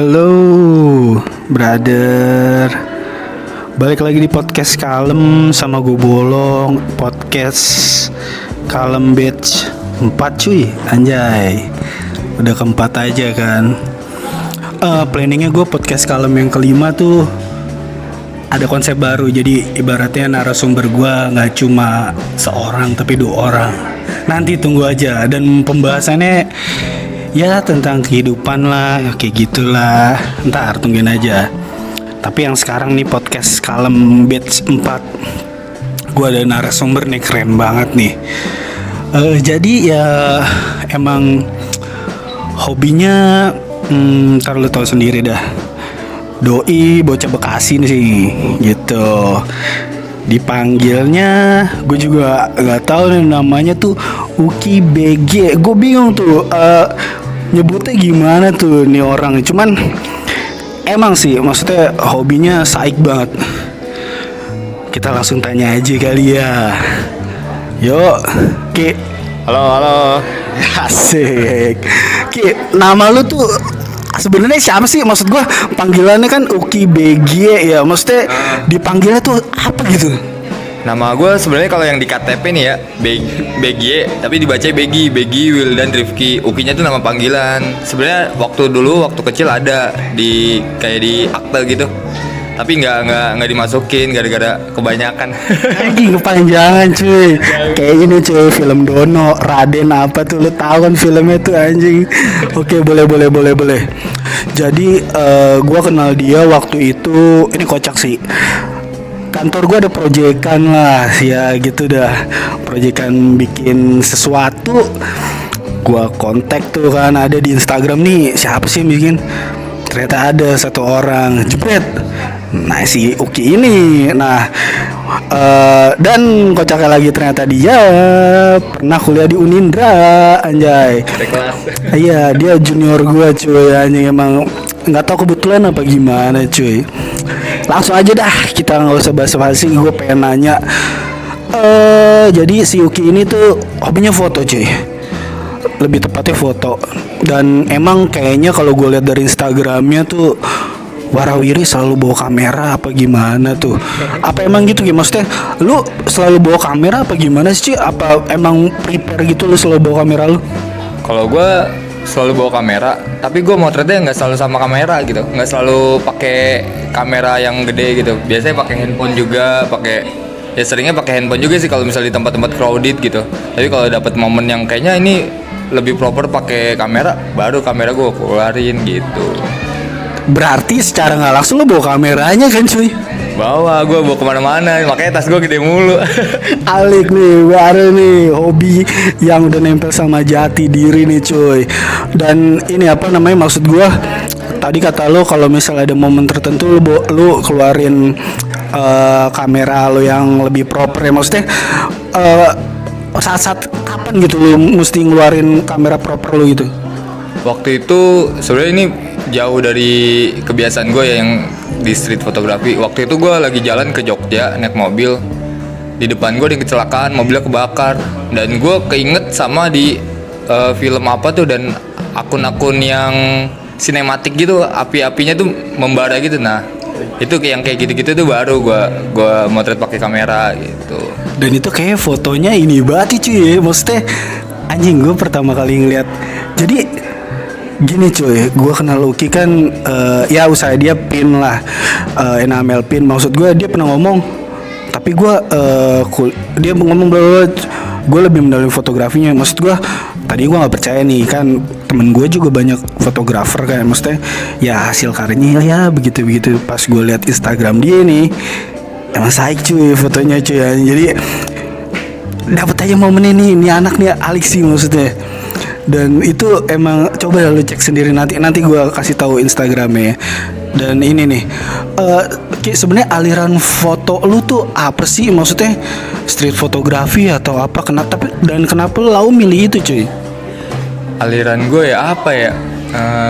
Halo, brother. Balik lagi di podcast Kalem sama gue Bolong. Podcast Kalem Batch 4 cuy, anjay. Udah keempat aja kan. Planningnya gue podcast Kalem yang kelima tuh ada konsep baru. Jadi ibaratnya narasumber gue gak cuma seorang tapi 2 orang. Nanti tunggu aja. Dan pembahasannya ya tentang kehidupan lah, kayak gitulah. Ntar tungguin aja. Tapi yang sekarang nih podcast Kalem Batch 4, gue ada narasumber nih, keren banget nih. Jadi ya emang hobinya ntar lu tau sendiri dah. Doi bocah Bekasi nih sih, gitu. Dipanggilnya gue juga nggak tahu nih namanya tuh Uki BG. Gue bingung tuh nyebutnya gimana tuh nih orang. Cuman emang sih maksudnya hobinya saik banget. Kita langsung tanya aja kali ya. Yuk Ki. Halo. Asik. Ki, nama lu tuh sebenarnya siapa sih? Maksud gua panggilannya kan Uki BG ya. Maksudnya dipanggilnya tuh apa gitu? Nama gue sebenarnya kalau yang di KTP nih ya Begi, tapi dibaca Begi Wildan Rifki. Ukinya tuh nama panggilan. Sebenarnya waktu kecil ada di kayak di akte gitu. Tapi nggak dimasukin gara-gara kebanyakan. Anjing kepanjangan cuy. Kayak ini cuy, film Dono, Raden apa tuh, lu tahu kan filmnya tuh anjing. Oke, boleh. Jadi gua kenal dia waktu itu, ini kocak sih. Kantor gue ada proyekan lah ya gitu dah, proyekan bikin sesuatu. Gue kontak tuh kan, ada di Instagram nih siapa sih yang bikin. Ternyata ada satu orang, jebret. Nah si Uki ini. Nah dan kocaknya lagi ternyata dia pernah kuliah di Unindra, anjay. Iya, dia junior gue cuy, anjing. Emang nggak tahu kebetulan apa gimana cuy. Langsung aja dah, kita nggak usah basa-basi. Gue pengen nanya. Jadi si Uki ini tuh hobinya foto cuy, lebih tepatnya foto. Dan emang kayaknya kalau gue lihat dari Instagramnya tuh warawiri selalu bawa kamera apa gimana tuh? Apa emang gitu ya? Maksudnya lu selalu bawa kamera apa gimana sih? Apa emang prepare gitu lu selalu bawa kamera lu? Kalau gue selalu bawa kamera, tapi gue motretnya nggak selalu sama kamera gitu, nggak selalu pakai kamera yang gede gitu. Biasanya pakai handphone juga, seringnya pakai handphone juga sih kalau misalnya di tempat-tempat crowded gitu. Tapi kalau dapat momen yang kayaknya ini lebih proper pakai kamera, baru kamera gue keluarin gitu. Berarti secara nggak langsung lu bawa kameranya kan cuy? Gue bawa kemana-mana, makanya tas gue gede mulu. Alik nih, baru nih hobi yang udah nempel sama jati diri nih cuy. Dan ini apa namanya, maksud gue tadi kata lo kalau misalnya ada momen tertentu lu keluarin kamera lo yang lebih proper ya. Maksudnya saat-saat kapan gitu lu mesti ngeluarin kamera proper lo gitu? Waktu itu sebenarnya ini jauh dari kebiasaan gue ya yang di street fotografi. Waktu itu gue lagi jalan ke Jogja naik mobil, di depan gue ada kecelakaan, mobilnya kebakar. Dan gue keinget sama di film apa tuh, dan akun-akun yang sinematik gitu, api-apinya tuh membara gitu. Nah itu yang kayak gitu-gitu tuh baru gue motret pakai kamera gitu. Dan itu kayak fotonya ini banget cuy ya. Maksudnya anjing, gue pertama kali ngeliat. Jadi gini cuy, gue kenal Uki kan ya usaha dia pin lah, enamel pin. Maksud gue dia pernah ngomong, tapi gue dia ngomong bahwa gue lebih mendalami fotografinya. Maksud gue tadi gue nggak percaya nih, kan temen gue juga banyak fotografer kan. Maksudnya ya hasil karyanya ya begitu. Pas gue lihat Instagram dia nih, emang saik cuy fotonya cuy. Jadi dapat aja momen ini anak nih alik sih maksudnya. Dan itu emang coba lu cek sendiri, nanti gue kasih tahu Instagramnya. Dan ini nih sebenarnya aliran foto lu tuh apa sih? Maksudnya street fotografi atau apa? Kenapa lu milih itu cuy? Aliran gue ya apa ya?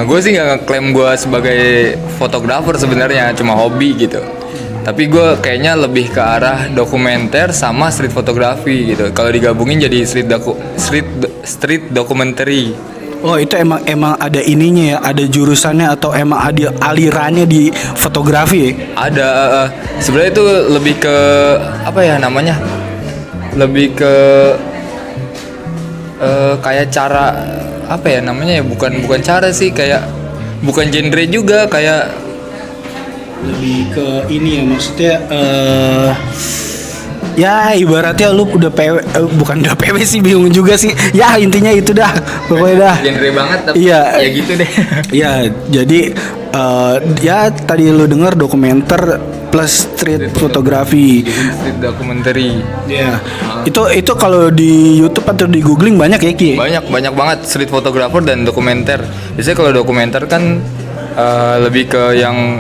Gue sih nggak ngeklaim gue sebagai fotografer sebenarnya, cuma hobi gitu. Tapi gue kayaknya lebih ke arah dokumenter sama street fotografi gitu. Kalau digabungin jadi street documentary. Oh itu emang ada ininya ya, ada jurusannya atau emang ada alirannya di fotografi ya? Ada sebenarnya itu lebih ke apa ya namanya? Lebih ke kayak cara apa ya namanya ya, bukan cara sih, kayak bukan genre juga, kayak Lebih ke ini ya maksudnya ya ibaratnya lu udah PW, bukan udah PW sih, bingung juga sih. Ya intinya itu dah, pokoknya dah. genre banget tapi Iya. ya gitu deh. Ya jadi ya tadi lu denger dokumenter plus street fotografi. Street documentary. Ya. Itu kalau di YouTube atau di googling banyak ya Ki? Banyak banget street photographer dan dokumenter. Biasanya kalau dokumenter kan lebih ke yang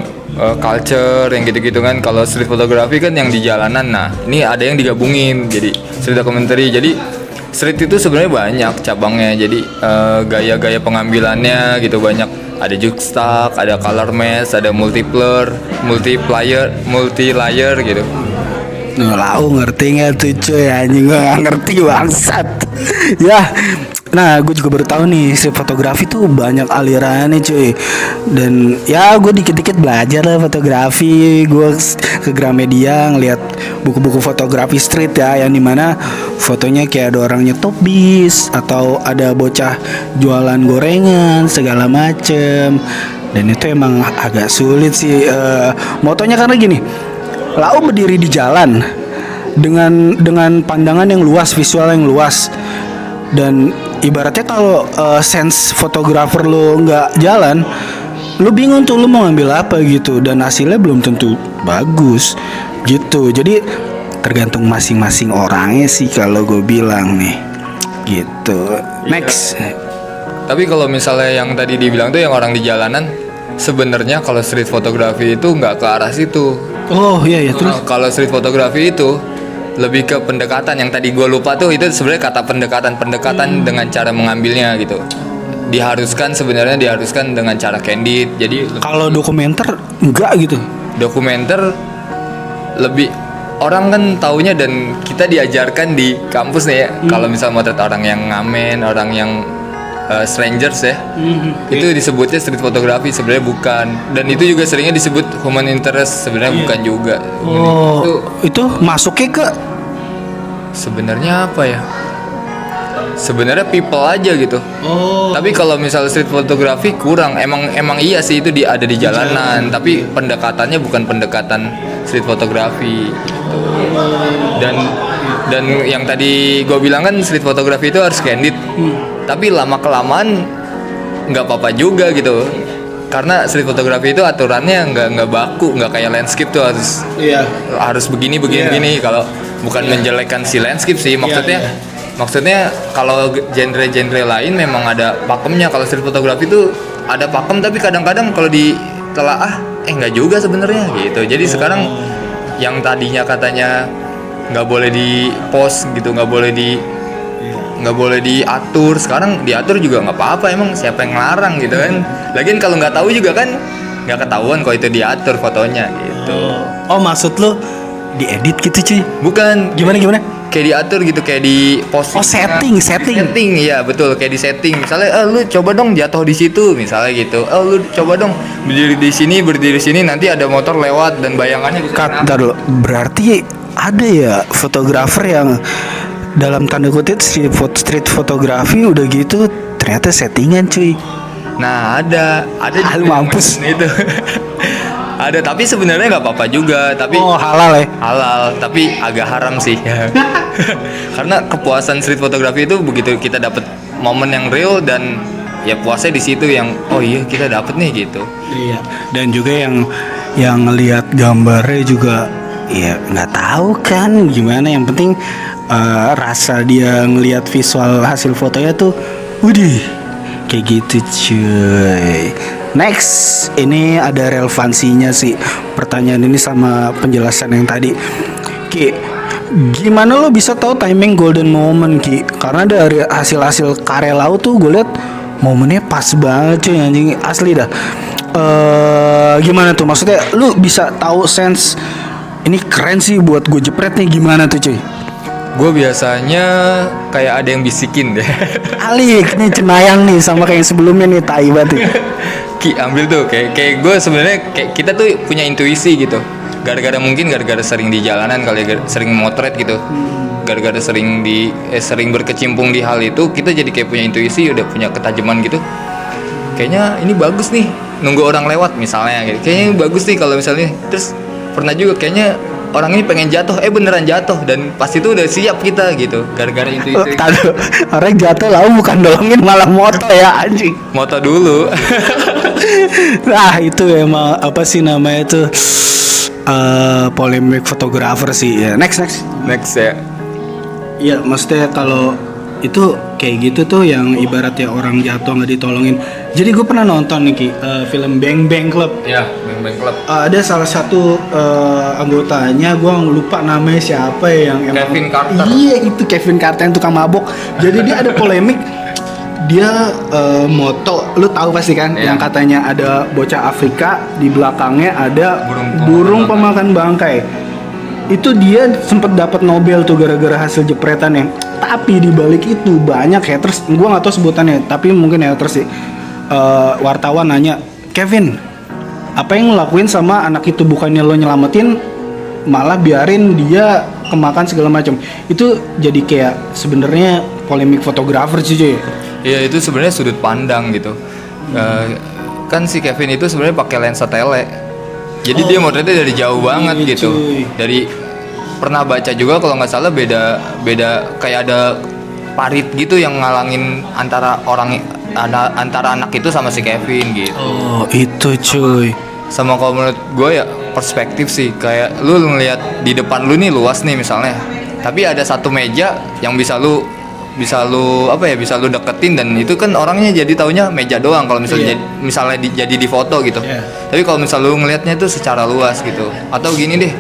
culture yang gitu-gitu kan. Kalau street photography kan yang di jalanan. Nah, ini ada yang digabungin jadi street documentary. Jadi street itu sebenarnya banyak cabangnya. Jadi gaya-gaya pengambilannya gitu banyak. Ada jukstack, ada color mesh, ada multi-layer gitu. Nah, lau ngerti nggak tuh cuy, anjing gue nggak ngerti bangsat. Ya, nah gue juga baru tahu nih street fotografi tuh banyak alirannya cuy. Dan ya gue dikit-dikit belajar lah fotografi. Gue ke Gramedia ngeliat buku-buku fotografi street ya, yang dimana fotonya kayak ada orang nyetop bis atau ada bocah jualan gorengan segala macem. Dan itu emang agak sulit sih motonya karena gini. Lau berdiri di jalan dengan pandangan yang luas, visual yang luas, dan ibaratnya kalau sense fotografer lo nggak jalan, lo bingung tuh lo mau ngambil apa gitu, dan hasilnya belum tentu bagus gitu. Jadi tergantung masing-masing orangnya sih kalau gue bilang nih gitu. Next. Tapi kalau misalnya yang tadi dibilang tuh yang orang di jalanan, sebenarnya kalau street photography itu nggak ke arah situ. Oh iya ya terus. Kalau street photography itu lebih ke pendekatan. Yang tadi gue lupa tuh itu sebenarnya kata pendekatan dengan cara mengambilnya gitu. Sebenarnya diharuskan dengan cara candid. Jadi Kalau dokumenter enggak gitu. dokumenter lebih orang kan taunya, dan kita diajarkan di kampus nih ya, kalau misalnya motret orang yang ngamen, orang yang strangers ya, itu disebutnya street photography, sebenarnya bukan. Dan itu juga seringnya disebut human interest, sebenarnya bukan juga. Oh, itu masuknya ke Sebenarnya apa ya? Sebenarnya people aja gitu. Oh. Tapi kalau misal street photography kurang, emang iya sih itu ada di jalanan, tapi pendekatannya bukan pendekatan street photography. Gitu. Dan yang tadi gue bilang kan street photography itu harus candid. Tapi lama kelamaan nggak apa-apa juga gitu. Karena street photography itu aturannya nggak baku, nggak kayak landscape tuh harus begini. Kalau bukan menjelekkan si landscape sih, maksudnya kalau genre-genre lain memang ada pakemnya. Kalau street photography itu ada pakem, tapi kadang-kadang kalau ditelaah nggak juga sebenarnya gitu. Jadi sekarang yang tadinya katanya nggak boleh di post gitu, nggak boleh diatur, sekarang diatur juga nggak apa-apa. Emang siapa yang ngelarang gitu kan? Lagian kalau nggak tahu juga kan nggak ketahuan kalau itu diatur fotonya gitu. Oh, maksud lo diedit gitu cuy? Bukan, Gimana? kayak diatur gitu, kayak di posting. Oh, setting. Iya betul, kayak di setting. Misalnya lu coba dong jatuh di situ misalnya gitu. Lu coba dong berdiri di sini, nanti ada motor lewat dan bayangannya gitu. Ntar lo, berarti ada ya fotografer yang dalam tanda kutip street fotografi udah gitu ternyata settingan cuy. Nah, ada Lu mampus. itu. Ada, tapi sebenarnya nggak apa-apa juga, tapi Oh, halal ya. halal, tapi agak haram sih. Karena kepuasan street fotografi itu begitu kita dapat momen yang real, dan ya puasnya di situ yang oh iya kita dapet nih gitu. Iya. Dan juga yang ngelihat gambarnya juga ya nggak tahu kan gimana, yang penting rasa dia ngelihat visual hasil fotonya tuh widih kayak gitu cuy. Next, ini ada relevansinya sih pertanyaan ini sama penjelasan yang tadi. Ki, gimana lo bisa tahu timing golden moment Ki? Karena dari hasil-hasil karya Lau tuh gue liat momennya pas banget cuy, anjing asli dah. Gimana tuh maksudnya lu bisa tahu sense ini keren sih buat gue jepret nih, gimana tuh cuy? Gue biasanya kayak ada yang bisikin deh. Alik nih cenayang nih sama kayak yang sebelumnya nih tai banget nih. Ki ambil tuh kayak gue sebenarnya kayak kita tuh punya intuisi gitu. Gara-gara sering di jalanan kali ya, sering motret gitu. Gara-gara sering berkecimpung di hal itu, kita jadi kayak punya intuisi, udah punya ketajaman gitu. Kayaknya ini bagus nih, nunggu orang lewat misalnya gitu. Kayaknya ini bagus nih kalau misalnya. Terus pernah juga kayaknya orang ini pengen jatuh, beneran jatuh, dan pas itu udah siap kita gitu. Gara-gara intuisi. Taduh, orang jatuh lalu bukan dolongin malah moto ya anjing. Moto dulu. Nah itu emang apa sih namanya tuh polemik fotografer sih ya. Next Next ya. Iya maksudnya kalau itu kayak gitu tuh yang ibaratnya orang jatuh nggak ditolongin. Jadi gue pernah nonton nih Ki, film Bang Bang Club. Ya, Bang Bang Club. Ada salah satu anggotanya, gue lupa namanya siapa ya, yang emang Kevin Carter. Iya itu Kevin Carter yang tukang mabok. Jadi dia ada polemik. Dia moto, lu tahu pasti kan, Iya. yang katanya ada bocah Afrika di belakangnya ada Burung burung pemakan pemakan bangkai. Itu dia sempat dapat Nobel tuh gara-gara hasil jepretannya. Tapi di balik itu banyak haters, gua nggak tahu sebutannya, tapi mungkin haters sih. Wartawan nanya, Kevin, apa yang lo lakuin sama anak itu? Bukannya lo nyelamatin, malah biarin dia kemakan segala macam. Itu jadi kayak sebenarnya polemik fotografer sih cuy. Iya itu sebenarnya sudut pandang gitu. Kan si Kevin itu sebenarnya pakai lensa tele. Jadi dia motretnya dari jauh banget iya, gitu. cuy. Dari pernah baca juga kalau nggak salah beda kayak ada parit gitu yang ngalangin antara anak itu sama si Kevin gitu. Oh itu cuy. Sama kalau menurut gue ya perspektif sih, kayak lu ngelihat di depan lu nih luas nih misalnya, tapi ada satu meja yang bisa lu deketin, dan itu kan orangnya jadi taunya meja doang kalau misalnya jadi di foto gitu. Tapi kalau misalnya lu ngelihatnya itu secara luas gitu. Atau gini deh,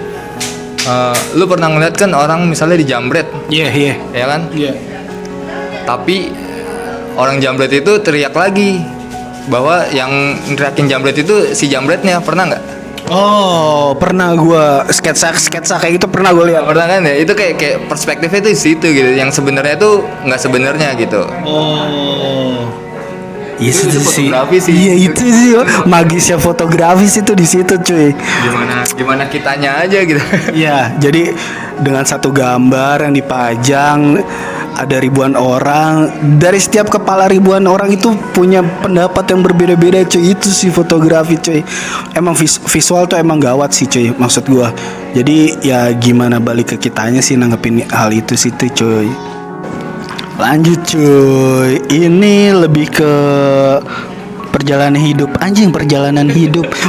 lu pernah ngeliat kan orang misalnya di jambret, Iya. ya kan? Iya. Tapi orang jambret itu teriak lagi bahwa yang teriakin jambret itu si jambretnya, pernah nggak? Oh, pernah gua sketsa kayak gitu pernah gue lihat. Pernah kan ya? Itu kayak perspektifnya itu di situ gitu. Yang sebenarnya tuh nggak sebenarnya gitu. Oh. Iya Itu sih. fotografi sih. Iya itu sih magisnya fotografis itu di situ cuy. Gimana kitanya aja gitu. Iya, jadi dengan satu gambar yang dipajang ada ribuan orang, dari setiap kepala ribuan orang itu punya pendapat yang berbeda-beda cuy. Itu sih fotografi cuy. Emang visual tuh emang gawat sih cuy, maksud gua. Jadi ya gimana balik ke kitanya sih nanggepin hal itu sih tuh cuy. Lanjut cuy, ini lebih ke perjalanan hidup,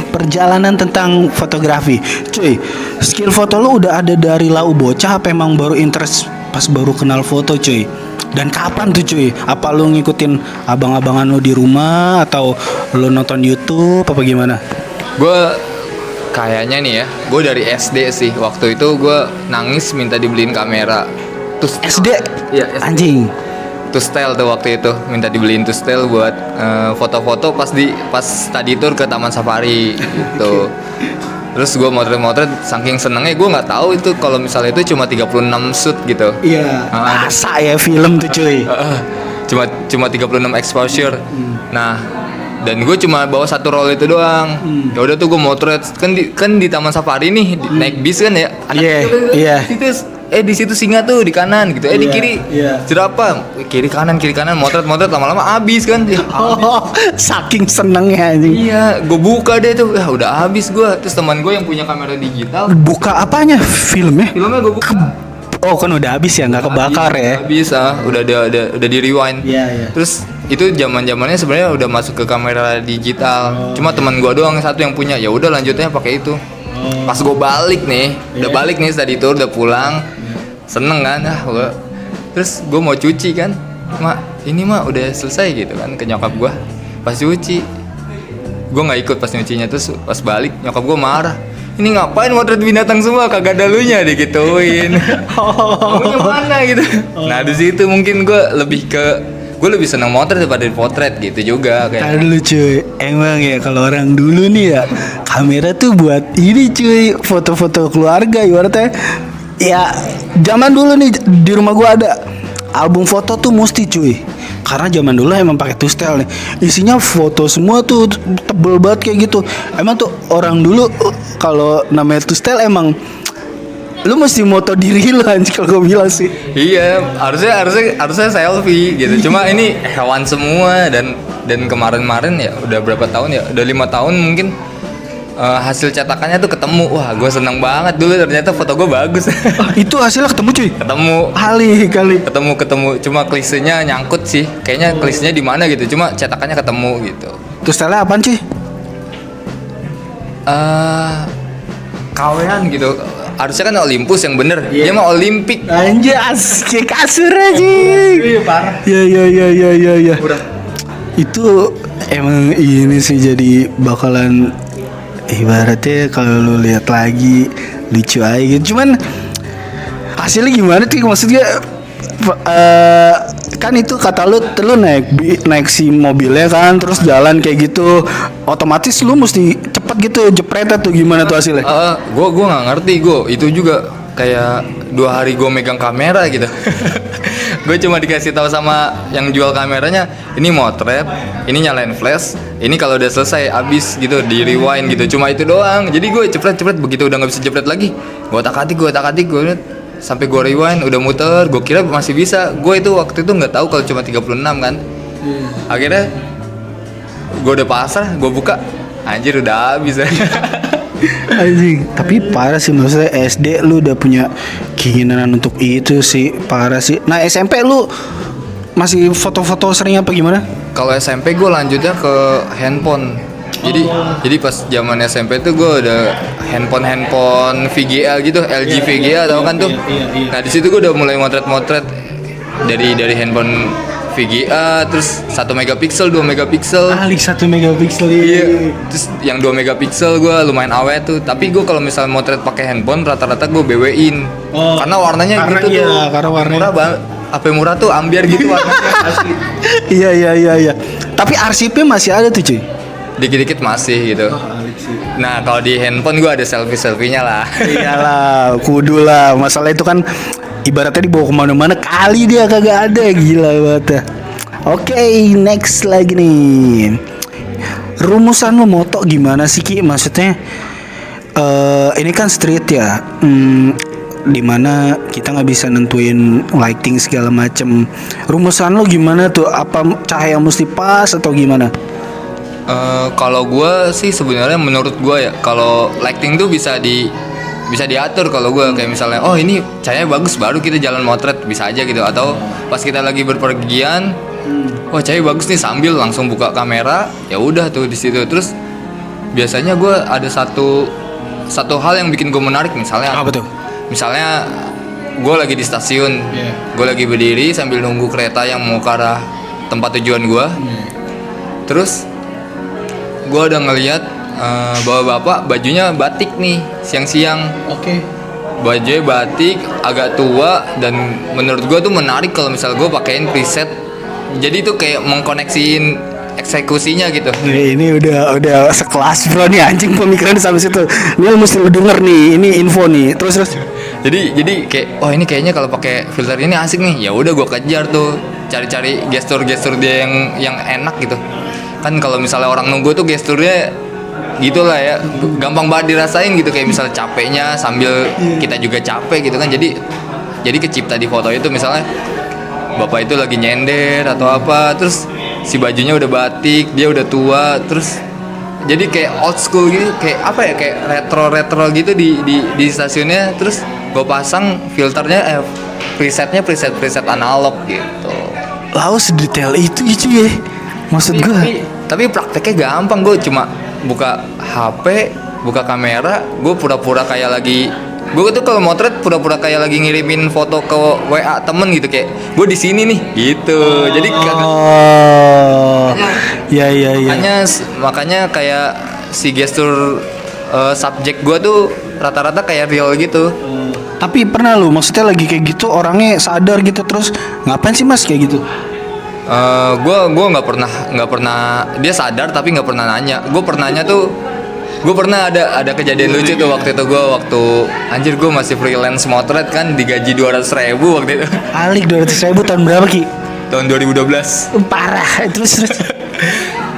perjalanan tentang fotografi cuy. Skill foto lo udah ada dari lau bocah apa emang baru interest pas baru kenal foto cuy? Dan kapan tuh cuy? Apa lo ngikutin abang-abangan lo di rumah atau lo nonton YouTube apa gimana? Gue kayaknya nih ya, gue dari SD sih. Waktu itu gue nangis minta dibeliin kamera. Terus SD? Iya, SD. Anjing. Tustel tuh waktu itu minta dibeliin Tustel buat foto-foto pas study tour ke Taman Safari gitu. Terus gue motret saking senengnya gue nggak tahu itu kalau misalnya itu cuma 36 shoot gitu. Iya. Masa ya film tuh cuy. Cuma 36 exposure. Nah, dan gue cuma bawa satu roll itu doang. Ya udah tuh gue motret kan di Taman Safari nih naik bis kan ya. Iya. Di situ singa tuh di kanan gitu. Di kiri jerapah. Kiri kanan motret lama-lama habis kan. Oh, saking senengnya anjing. Iya, gue buka deh tuh. Udah habis gue. Terus teman gue yang punya kamera digital, Buka apanya? Filmnya gue buka. Oh kan udah habis ya, nggak kebakar ya? Habis udah di rewind. Iya. Terus itu zamannya sebenarnya udah masuk ke kamera digital. Cuma teman gue doang satu yang punya. Ya udah lanjutnya pakai itu. Pas gue balik nih, udah balik nih tadi tour udah pulang. Seneng kan? Terus gue mau cuci kan, mak ini mah udah selesai gitu kan, ke nyokap gue. Pas cuci, gue nggak ikut pas nyucinya. Terus pas balik nyokap gue marah. Ini ngapain motret binatang semua, kagak ada lunya digituin. Kamunya mana gitu. Nah di situ mungkin gue lebih seneng motret daripada potret gitu juga kayak. Kan dulu cuy, emang ya kalau orang dulu nih ya kamera tuh buat ini cuy, foto-foto keluarga ibaratnya. Ya zaman dulu nih di rumah gua ada album foto tuh mesti cuy. Karena zaman dulu emang pakai tustel nih. Isinya foto semua tuh tebel banget kayak gitu. Emang tuh orang dulu kalau namanya tustel emang lu mesti moto diri lu anjir kalau gue bilang sih. Iya, harusnya selfie gitu. Cuma ini hewan semua dan kemarin-kemarin ya udah berapa tahun ya? Udah 5 tahun mungkin hasil cetakannya tuh ketemu. Wah, gue seneng banget dulu ternyata foto gue bagus. Itu hasilnya ketemu cuy. Ketemu Kali. ketemu cuma klisenya nyangkut sih. Kayaknya klisenya di mana gitu. Cuma cetakannya ketemu gitu. Tustelnya apaan cuy? Kawean gitu. Harusnya kan Olympus yang bener. Dia mah Olimpik. Anjas, kayak kasur aja. Iya parah. Ya. Itu emang ini sih jadi bakalan ibaratnya kalau lu lihat lagi lucu aja gitu. Cuman hasilnya gimana sih maksudnya? Kan itu kata lu naik si mobilnya kan terus jalan kayak gitu otomatis lu mesti cepet gitu jepret tuh gimana tuh hasilnya? Gue nggak ngerti itu juga kayak 2 hari gue megang kamera gitu. Gue cuma dikasih tahu sama yang jual kameranya, ini motret, ini nyalain flash, ini kalau udah selesai abis gitu di rewind gitu. Cuma itu doang. Jadi gue cepet begitu udah nggak bisa cepet lagi, gue otak-atik sampai gue rewind udah muter. Gue kira masih bisa. Gue itu waktu itu nggak tahu kalau cuma 36 kan. Akhirnya gue udah pasrah, gue buka, anjir udah habis. Anjing, tapi parah sih maksudnya SD lu udah punya keinginan untuk itu sih, parah sih. Nah, SMP lu masih foto-foto sering apa gimana? Kalau SMP gue lanjutnya ke handphone. Jadi pas zaman SMP tuh gue ada handphone VGA gitu, LG VGA tau kan tuh. Nah di situ gue udah mulai motret dari handphone VGA, terus 1 megapiksel, 2 megapiksel. Alik 1 megapiksel. Iya. Terus yang 2 megapiksel gue lumayan awet tuh. Tapi gue kalau misalnya motret pakai handphone rata-rata gue BW-in. Karena warnanya gitu tuh. Karena warnanya murah banget. HP murah tuh ambiar gitu warnanya asli. Iya. Tapi arsipnya masih ada tuh cuy. Dikit-dikit masih gitu. Nah kalau di handphone gue ada selfie-selfie-nya lah. Iyalah, kudu lah. Masalah itu kan ibaratnya dibawa kemana-mana kali dia kagak ada, gila banget. Oke, next lagi nih. Rumusan lo moto gimana sih Ki? Maksudnya ini kan street ya. Dimana kita nggak bisa nentuin lighting segala macem. Rumusan lo gimana tuh? Apa cahaya mesti pas atau gimana? Kalau gue sih sebenarnya menurut gue ya kalau lighting tuh bisa diatur. Kalau gue kayak misalnya ini cahaya bagus baru kita jalan motret bisa aja gitu, atau pas kita lagi berpergian cahaya bagus nih sambil langsung buka kamera ya udah tuh di situ. Terus biasanya gue ada satu hal yang bikin gue menarik, misalnya Apa tuh? Misalnya gue lagi di stasiun, gue lagi berdiri sambil nunggu kereta yang mau ke arah tempat tujuan gue. Terus gue udah ngeliat bapak bajunya batik nih siang-siang. Oke. Bajunya batik agak tua dan menurut gue tuh menarik kalau misal gue pakein preset. Jadi tuh kayak mengkoneksiin eksekusinya gitu. Ini udah sekelas bro nih anjing pemikiran sampai situ. Ini lu mesti lu denger nih, ini info nih. Terus. Jadi kayak ini kayaknya kalau pakai filter ini asik nih. Ya udah gue kejar tuh, cari-cari gestur-gestur dia yang enak gitu. Kan kalau misalnya orang nunggu tuh gesturnya gitulah ya, gampang banget dirasain gitu, kayak misalnya capeknya sambil kita juga capek gitu kan. Jadi kecipta di foto itu misalnya bapak itu lagi nyender atau apa, terus si bajunya udah batik, dia udah tua, terus jadi kayak old school gitu, kayak apa ya, kayak retro gitu di stasiunnya. Terus gue pasang filternya preset analog gitu. Lau sedetail itu ya. Maksud gue. Tapi prakteknya gampang. Gue cuma buka HP, buka kamera, gue pura-pura kayak lagi. Gue tuh kalau motret pura-pura kayak lagi ngirimin foto ke WA temen gitu, kayak gue di sini nih gitu. Jadi Iya. Makanya kayak si gestur subjek gue tuh rata-rata kayak real gitu. Tapi pernah lu maksudnya lagi kayak gitu orangnya sadar gitu terus ngapain sih mas kayak gitu? Gue nggak pernah dia sadar tapi nggak pernah nanya. Gue pernahnya tuh Gue pernah ada kejadian lucu tuh waktu itu. Anjir, gue masih freelance motret kan, digaji 200.000 waktu itu. Alik 200.000 tahun berapa Ki? Tahun 2012. Parah. Terus.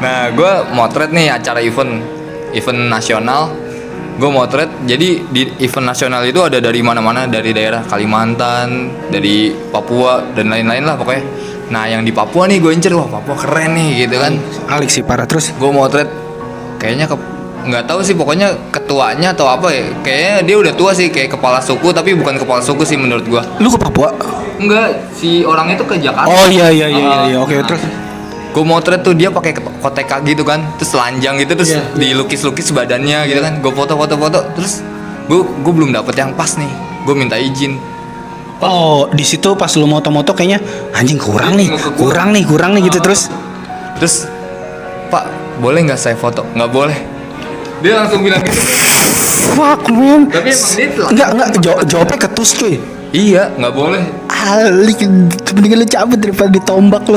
Nah, gue motret nih acara event nasional. Gue motret, jadi di event nasional itu ada dari mana-mana, dari daerah Kalimantan, dari Papua dan lain-lain lah pokoknya. Nah, yang di Papua nih gue incer, wah Papua keren nih gitu kan. Alik sih parah. Terus Gue motret, kayaknya nggak tahu sih, pokoknya ketuanya atau apa ya. Kayaknya dia udah tua sih, kayak kepala suku, tapi bukan kepala suku sih menurut gue. lu ke Papua? Enggak, si orang itu ke Jakarta. Oh iya. Oke, Nah, terus gue motret tuh dia pakai koteka gitu kan, terus telanjang gitu, terus dilukis-lukis badannya gitu kan. Gue foto, terus gue belum dapet yang pas nih, gue minta izin. oh, di situ pas lu moto-moto kayaknya anjing kurang nih gitu terus. Pak, boleh nggak saya foto? Nggak boleh. Dia langsung bilang gitu. Fuck man. Tapi emang dia telah. Enggak jawabnya ketus cuy. Iya, nggak boleh. Alik, mendingan lu cabut daripada ditombak lu.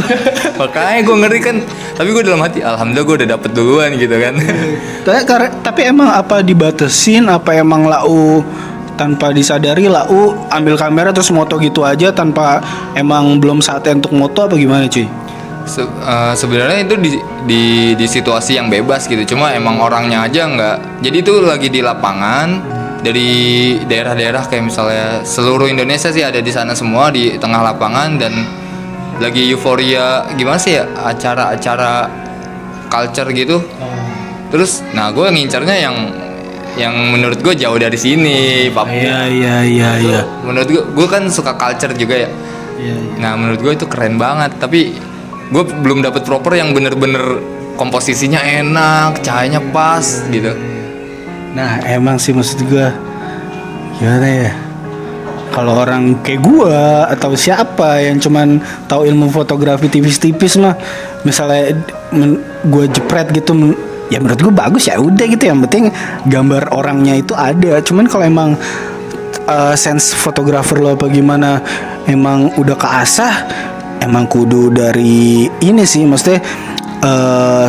Makanya gue ngeri kan. Tapi gue dalam hati, alhamdulillah gue udah dapet duluan gitu kan. Tapi emang apa dibatasin, apa emang lau tanpa disadari lau ambil kamera terus moto gitu aja tanpa emang belum saatnya untuk moto apa gimana cuy? Sebenarnya itu di situasi yang bebas gitu, cuma emang orangnya aja nggak. Jadi itu lagi di lapangan, dari daerah-daerah kayak misalnya seluruh Indonesia sih ada di sana semua di tengah lapangan, dan lagi euforia gimana sih ya, acara-acara culture gitu. Terus nah gue ngincarnya yang menurut gue jauh dari sini, Papua. Iya. Menurut gue kan suka culture juga ya. Nah menurut gue itu keren banget, tapi gue belum dapet proper yang bener-bener komposisinya enak, cahayanya pas gitu. Nah emang sih maksud gue gimana ya, kalau orang kayak gue atau siapa yang cuman tahu ilmu fotografi tipis-tipis mah, misalnya gue jepret gitu, ya menurut gue bagus ya udah gitu, yang penting gambar orangnya itu ada. Cuman kalau emang sense fotografer lo apa gimana emang udah keasah, emang kudu dari ini sih, maksudnya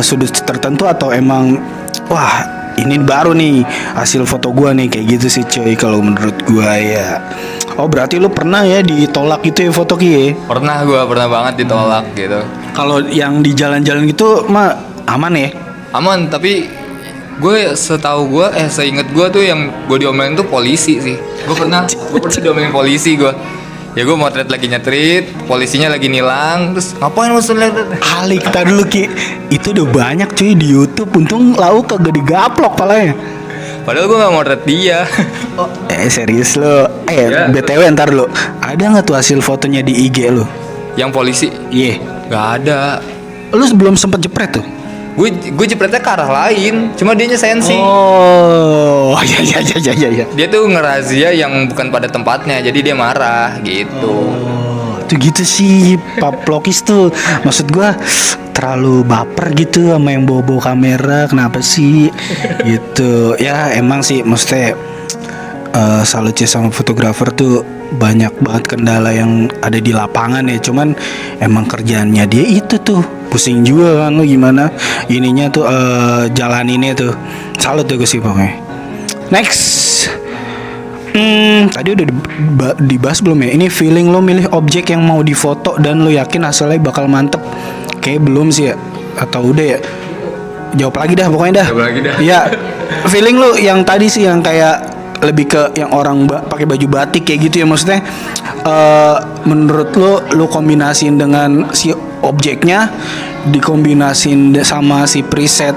sudut tertentu, atau emang wah ini baru nih hasil foto gua nih, kayak gitu sih cuy kalau menurut gua ya. Oh berarti lu pernah ya ditolak gitu ya foto Ki? Pernah banget ditolak gitu. Kalau yang di jalan-jalan gitu mah aman ya? Aman, tapi seinget gue tuh yang gue diomelin tuh polisi sih. Gue pernah diomelin polisi gue. Ya gue motret lagi nyetrit, polisinya lagi nilang, terus ngapain lu lihat? Ali kita dulu Ki, itu udah banyak cuy di YouTube. Untung lau kagak digaplok palanya. Padahal gue nggak motret dia. Oh, serius lo? Ya. BTW ntar lo, ada nggak tuh hasil fotonya di IG lo? Yang polisi? Iya. Nggak ada. Lu belum sempet jepret tuh? Gue jepretnya ke arah lain, cuma dianya sensi. Oh, ya. Dia tuh ngerazia yang bukan pada tempatnya, jadi dia marah gitu. Tuh gitu sih, Pak Plokis tuh. Maksud gua terlalu baper gitu sama yang bawa kamera. Kenapa sih? Gitu. Ya emang sih, maksudnya salut sih sama fotografer tuh, banyak banget kendala yang ada di lapangan ya. Cuman emang kerjaannya dia itu tuh pusing juga kan, lu gimana ininya tuh jalaninnya tuh. Salut tuh gue sih pokoknya. Next. Tadi udah dibahas belum ya? Ini feeling lo milih objek yang mau difoto dan lo yakin hasilnya bakal mantep. Kayak belum sih ya? Atau udah ya? Jawab lagi dah pokoknya dah. Jawab lagi dah. Ya, feeling lo yang tadi sih yang kayak lebih ke yang orang pakai baju batik kayak gitu ya, maksudnya menurut lo kombinasiin dengan si objeknya, dikombinasiin sama si preset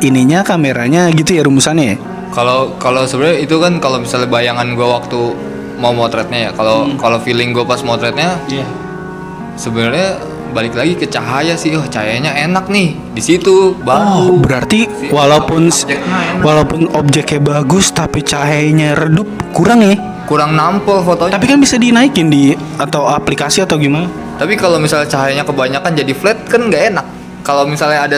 ininya, kameranya gitu ya rumusannya ya. Kalau sebenarnya itu kan kalau misalnya bayangan gue waktu mau motretnya ya, kalau feeling gue pas motretnya, sebenarnya balik lagi ke cahaya sih. Cahayanya enak nih di situ baru. Oh berarti walaupun objeknya bagus tapi cahayanya redup, kurang ya? Kurang nampol fotonya. Tapi kan bisa dinaikin di atau aplikasi atau gimana? Tapi kalau misalnya cahayanya kebanyakan jadi flat kan nggak enak. Kalau misalnya ada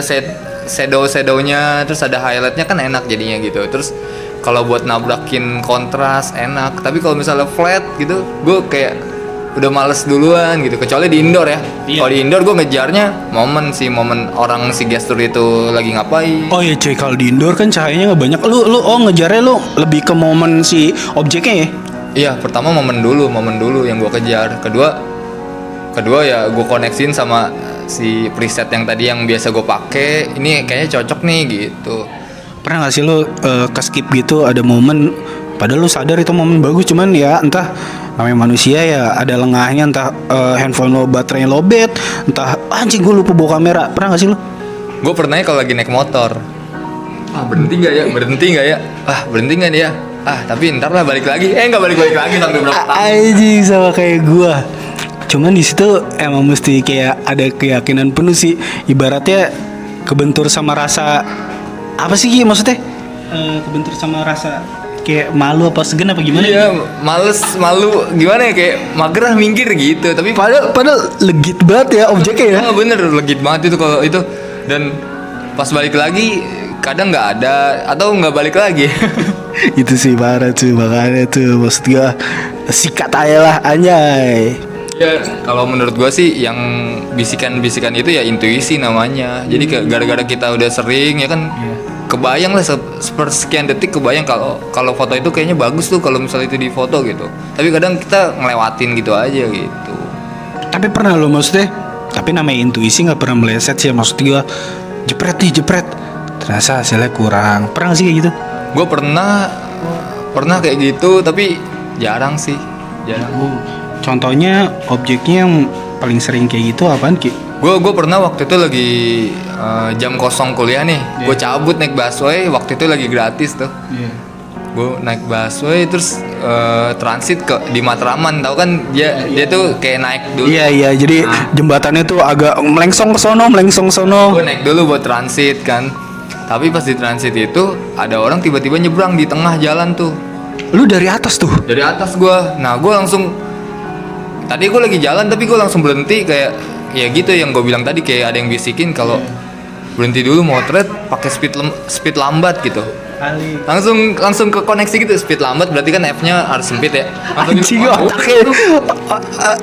shadownya terus ada highlightnya kan enak jadinya gitu. Terus kalau buat nabrakin kontras enak. Tapi kalau misalnya flat gitu, gue kayak udah males duluan gitu, kecuali di indoor ya. Iya. Kalau di indoor gue ngejarnya momen orang si gestur itu lagi ngapain. Oh iya cuy, kalau di indoor kan cahayanya nggak banyak. Lu ngejarnya lu lebih ke momen si objeknya ya? Iya, pertama momen dulu yang gue kejar. Kedua ya gue koneksin sama si preset yang tadi yang biasa gue pakai. Ini kayaknya cocok nih gitu. Pernah gak sih lu ke skip gitu ada momen padahal lu sadar itu momen bagus, cuman ya entah namanya manusia ya ada lengahnya, entah handphone lo baterainya lobet, entah anjing gue lupa bawa kamera. Pernah gak sih lu? Gue pernahnya kalau lagi naik motor, berhenti nggak ya, berhenti nggak dia, tapi ntar lah balik lagi, nggak balik lagi sampai berapa tahun. Anjing sama kayak gue. Cuman di situ emang mesti kayak ada keyakinan penuh sih, ibaratnya kebentur sama rasa apa sih Ki maksudnya? Kebentur sama rasa kayak malu apa segan apa gimana? Iya, malu gimana ya, kayak magerah minggir gitu. Tapi Padahal legit banget ya objeknya ya. bener legit banget itu kalau itu. Dan pas balik lagi kadang nggak ada atau nggak balik lagi. Itu sih parah tuh, makanya tuh maksud gua sikat aja lah anjay. Ya kalau menurut gua sih yang bisikan-bisikan itu ya intuisi namanya. Jadi gara-gara kita udah sering ya kan, kebayang lah sepersekian detik kebayang kalau foto itu kayaknya bagus tuh kalau misalnya itu di foto gitu. Tapi kadang kita ngelewatin gitu aja gitu. Tapi pernah lo maksudnya, tapi namanya intuisi nggak pernah meleset sih, maksud gua jepret terasa hasilnya kurang. Pernah gak sih kayak gitu? Gue pernah kayak gitu tapi jarang sih, jarang. Contohnya objeknya yang paling sering kayak gitu apaan Ki? Gue pernah waktu itu lagi jam kosong kuliah nih, gue cabut naik busway, waktu itu lagi gratis tuh. Gue naik busway terus transit di Matraman, tahu kan dia tuh kayak naik dulu. Iya jadi jembatannya tuh agak melengsong sono. Gue naik dulu buat transit kan, tapi pas di transit itu ada orang tiba-tiba nyebrang di tengah jalan tuh. Lu dari atas tuh? Dari atas gue, nah gue langsung, tadi gue lagi jalan tapi gue langsung berhenti kayak ya gitu yang gue bilang tadi, kayak ada yang bisikin kalau berhenti dulu motret pakai speed lambat gitu. Langsung ke koneksi gitu, speed lambat berarti kan F-nya harus sempit ya. Anjing otaknya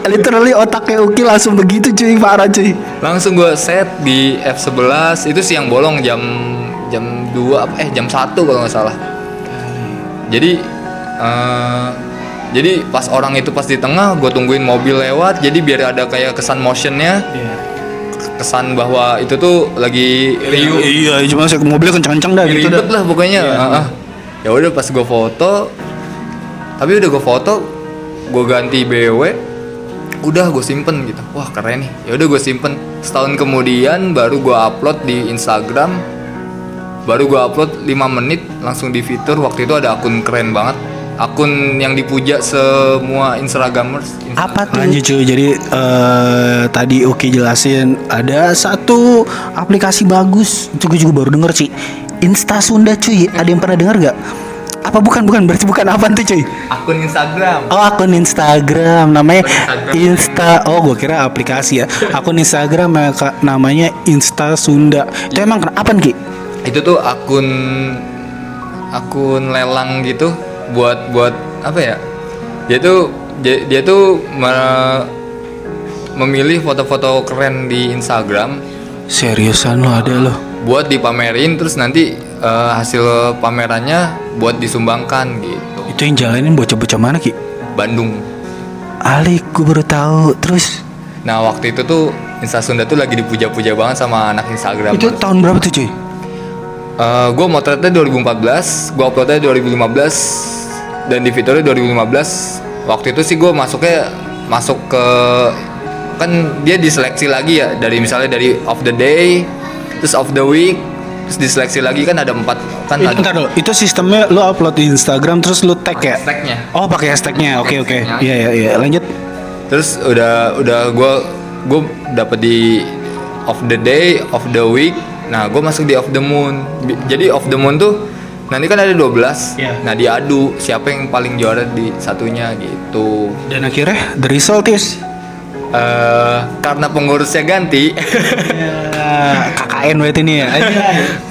literally otaknya Uki langsung begitu cuy, parah cuy. Langsung gue set di F11 itu siang bolong jam 2 jam 1 kalau nggak salah. Jadi pas orang itu pas di tengah, gue tungguin mobil lewat, jadi biar ada kayak kesan motionnya, kesan bahwa itu tuh lagi riuh. Iya, cuma mobilnya kencang-kencang dah gitu dah. Ribet lah pokoknya. Ya udah pas gue foto, tapi udah gue foto, gue ganti BW, udah gue simpen gitu. Wah keren nih. Ya udah gue simpen. Setahun kemudian baru gue upload di Instagram. Baru gue upload 5 menit langsung di fitur. Waktu itu ada akun keren banget, akun yang dipuja semua Instagramers. Apa tuh? Lanjut cuy, jadi tadi Uki jelasin ada satu aplikasi bagus, itu gue juga baru denger sih, Insta Sunda cuy. Ada yang pernah denger gak? Apa bukan berarti bukan apa tuh cuy? Akun Instagram. Oh akun Instagram namanya Insta. Oh gue kira aplikasi ya. Akun Instagram namanya Insta Sunda. Itu emang apa Ki? Itu tuh akun lelang gitu buat apa ya? Dia tuh memilih foto-foto keren di Instagram. Seriusan lo ada lo? Buat dipamerin terus nanti hasil pamerannya buat disumbangkan gitu. Itu yang jalanin bocah-bocah mana Ki? Bandung. Alik, gue baru tahu. Terus? Nah waktu itu tuh Insta Sunda tuh lagi dipuja-puja banget sama anak Instagram. Itu tahun berapa tuh cuy? Gue motretnya 2014, gue uploadnya 2015, dan di fiturnya 2015. Waktu itu sih gue masuk ke, kan dia diseleksi lagi ya, dari misalnya dari of the day, terus of the week, terus diseleksi lagi kan ada 4 kan. Bentar dulu, itu sistemnya lo upload di Instagram terus lo tag ya? Hashtagnya. Oh pakai hashtagnya, oke. Iya lanjut. Terus udah gue dapet di of the day, of the week. Nah gue masuk di of the moon. Jadi of the moon tuh nanti kan ada 12. Nah diadu siapa yang paling juara di satunya gitu. Dan akhirnya the result is karena pengurusnya ganti. KKN berarti ini ya.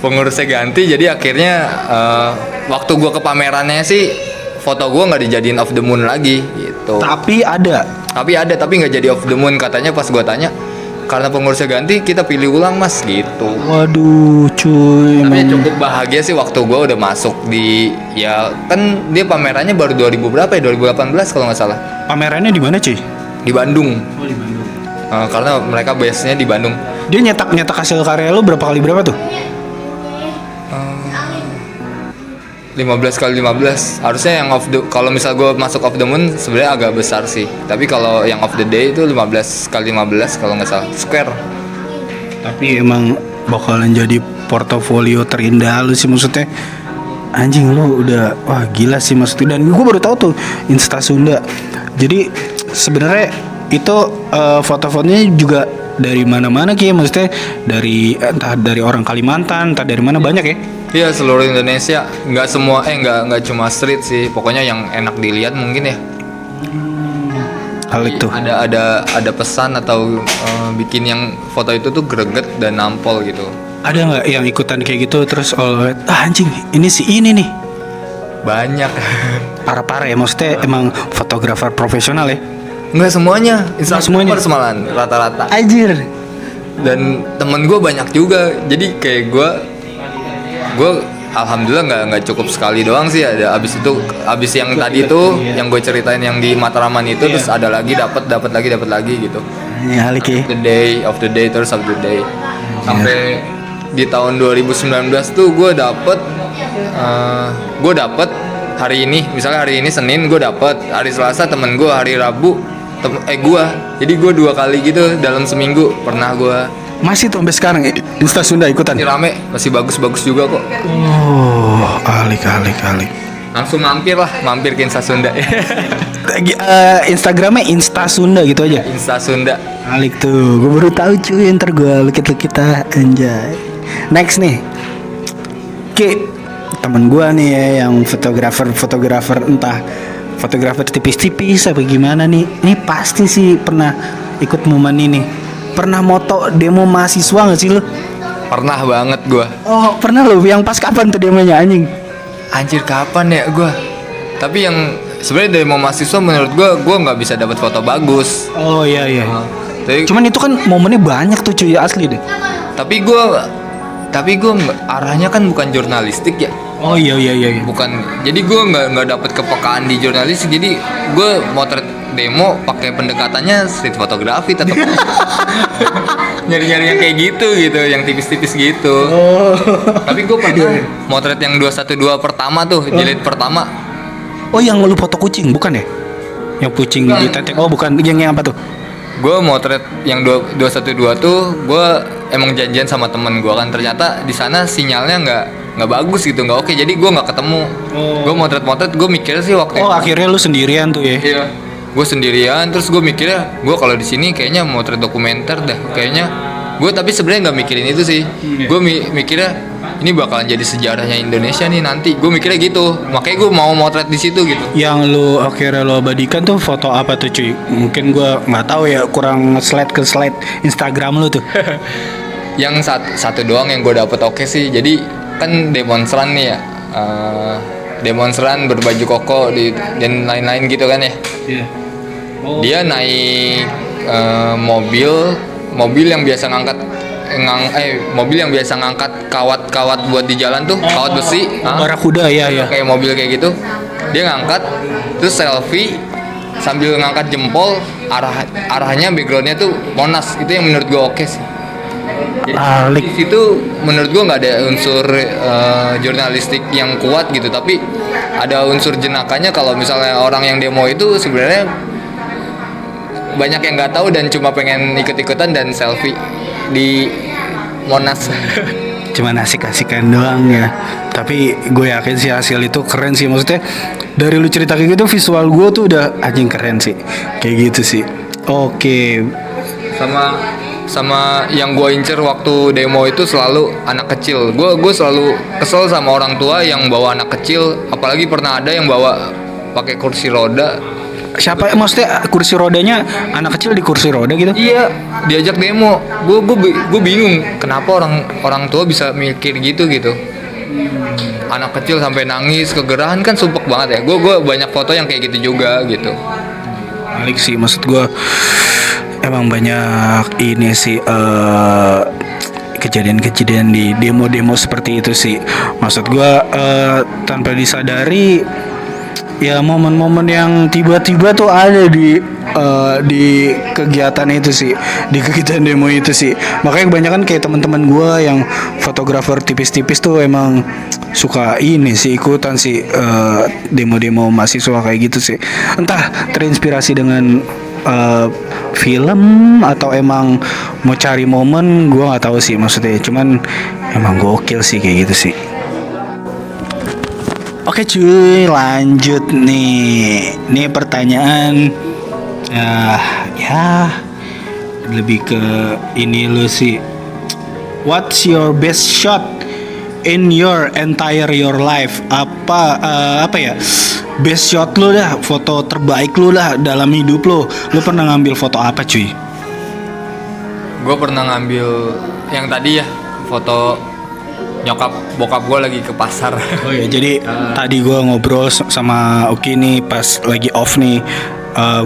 Pengurusnya ganti, jadi akhirnya waktu gue ke pamerannya sih foto gue nggak dijadiin of the moon lagi gitu. Tapi ada Tapi ada, tapi nggak jadi off the moon katanya. Pas gua tanya, karena pengurusnya ganti, kita pilih ulang mas gitu. Waduh, cuy. Tapi Emang cukup bahagia sih waktu gua udah masuk di, ya kan dia pamerannya baru 2000 berapa ya, 2018 kalau nggak salah, pamerannya di mana, cuy? di Bandung. Oh, di Bandung. Karena mereka base-nya di Bandung. Dia nyetak hasil karya lu berapa kali berapa tuh? 15 kali 15. Harusnya yang off the, kalau misal gue masuk off the moon sebenarnya agak besar sih. Tapi kalau yang off the day itu 15 kali 15 kalau nggak salah. Square. Tapi emang bakalan jadi portofolio terindah lu sih, maksudnya. Anjing, lu udah wah gila sih maksudnya. Dan gue baru tahu tuh Insta Sunda. Jadi sebenarnya itu foto-fotonya juga dari mana-mana Ki, maksudnya dari entah dari orang Kalimantan, entah dari mana, banyak ya. Iya, seluruh Indonesia. Nggak semua, nggak cuma street sih. Pokoknya yang enak dilihat mungkin ya. Hal itu. Ada pesan atau bikin yang foto itu tuh greget dan nampol gitu. Ada nggak yang ikutan kayak gitu terus anjing ini si ini nih. Banyak. Parah-parah ya, maksudnya emang fotografer profesional ya. Nggak semuanya. Semuanya. Malah rata-rata. Anjir. Dan temen gue banyak juga. Jadi kayak gue alhamdulillah nggak cukup sekali doang sih. Ada abis yang tadi itu yang gue ceritain yang di Matraman itu, terus ada lagi dapat lagi gitu. Ini alik ya. Of the day terus of the day sampai di tahun 2019 tuh gue dapet hari ini, misalnya hari ini Senin gue dapet, hari Selasa temen gue, hari Rabu gue. Jadi gue 2 kali gitu dalam seminggu pernah gue. Masih tuh sampai sekarang Insta Sunda ikutan. Masih rame, masih bagus-bagus juga kok. Oh, alik. Langsung mampir ke Insta Sunda. Instagramnya Insta Sunda gitu aja. Insta Sunda. Alik tuh, gue baru tahu cuy, ntar gue kita anjay. Next nih, Ki, temen gue nih ya, yang fotografer entah fotografer tipis-tipis apa gimana nih. Nih pasti sih pernah ikut momen ini. Pernah moto demo mahasiswa gak sih lu? Pernah banget gue. Oh pernah lu, yang pas kapan tuh demonya anjing? Anjir kapan ya gue? Tapi yang sebenarnya demo mahasiswa menurut gue nggak bisa dapat foto bagus. Oh iya. Tapi, cuman itu kan momennya banyak tuh cuy, asli deh. Tapi gue arahnya kan bukan jurnalistik ya. Oh iya. Bukan. Jadi gue nggak dapat kepekaan di jurnalistik. Jadi gue motret demo pakai pendekatannya street fotografi tetap. Nyari-nyari yang kayak gitu, yang tipis-tipis gitu. Oh. Tapi gue pernah motret yang 212 pertama tuh, jilid pertama. Oh yang lu foto kucing bukan ya? Yang kucing ditetek. Oh bukan, yang apa tuh? Gue motret yang 212 tuh, gue emang janjian sama temen gue kan. Ternyata di sana sinyalnya nggak bagus gitu, nggak oke. Jadi gue nggak ketemu. Gue motret, gue mikirnya sih waktu itu. Akhirnya lu sendirian tuh ya? Iya. Gue sendirian, terus gue mikirnya gue kalau di sini kayaknya motret dokumenter dah kayaknya. Gue tapi sebenarnya nggak mikirin itu sih. Gue mikirnya ini bakalan jadi sejarahnya Indonesia nih nanti. Gue mikirnya gitu, makanya gue mau motret di situ gitu. Yang lu akhirnya lo abadikan tuh foto apa tuh cuy? Mungkin gue nggak tahu ya, kurang slide Instagram lu tuh. Yang satu doang yang gue dapet oke sih. Jadi kan demonstran nih ya, demonstran berbaju koko dan lain-lain gitu kan ya. Iya. Dia naik mobil yang biasa mobil yang biasa ngangkat kawat-kawat buat di jalan tuh, kawat besi. Barakuda ya. Kayak mobil kayak gitu. Dia ngangkat, terus selfie sambil ngangkat jempol, arahnya backgroundnya tuh Monas. Itu yang menurut gue oke sih. Jadi di situ menurut gue nggak ada unsur jurnalistik yang kuat gitu, tapi ada unsur jenakanya kalau misalnya orang yang demo itu sebenarnya banyak yang nggak tahu dan cuma pengen ikut-ikutan dan selfie di Monas. Cuman asik-asikan doang ya. Tapi gue yakin sih hasil itu keren sih. Maksudnya dari lu cerita kayak gitu, visual gue tuh udah anjing keren sih. Kayak gitu sih. Oke. Sama yang gue incer waktu demo itu selalu anak kecil. Gue selalu kesel sama orang tua yang bawa anak kecil. Apalagi pernah ada yang bawa pakai kursi roda. Siapa maksudnya kursi rodanya, anak kecil di kursi roda gitu? Iya, diajak demo. Gue bingung kenapa orang tua bisa mikir gitu. Anak kecil sampai nangis, kegerahan kan sumpek banget ya. Gue banyak foto yang kayak gitu juga gitu. balik sih, maksud gue emang banyak ini sih kejadian-kejadian di demo-demo seperti itu sih. Maksud gue tanpa disadari ya momen-momen yang tiba-tiba tuh ada di kegiatan itu sih, di kegiatan demo itu sih. Makanya kebanyakan kayak teman-teman gue yang fotografer tipis-tipis tuh emang suka ini sih ikutan sih demo-demo mahasiswa kayak gitu sih. Entah terinspirasi dengan film atau emang mau cari momen, gue nggak tahu sih maksudnya. Cuman emang gokil sih kayak gitu sih. Oke cuy, lanjut nih. Ini pertanyaan ya lebih ke ini lu sih. What's your best shot in your entire your life? Apa ya? Best shot lu dah, foto terbaik lu dah dalam hidup lu. Lu pernah ngambil foto apa cuy? Gue pernah ngambil yang tadi ya, foto nyokap bokap gue lagi ke pasar. Oh iya, jadi tadi gue ngobrol sama Uki nih pas lagi off nih.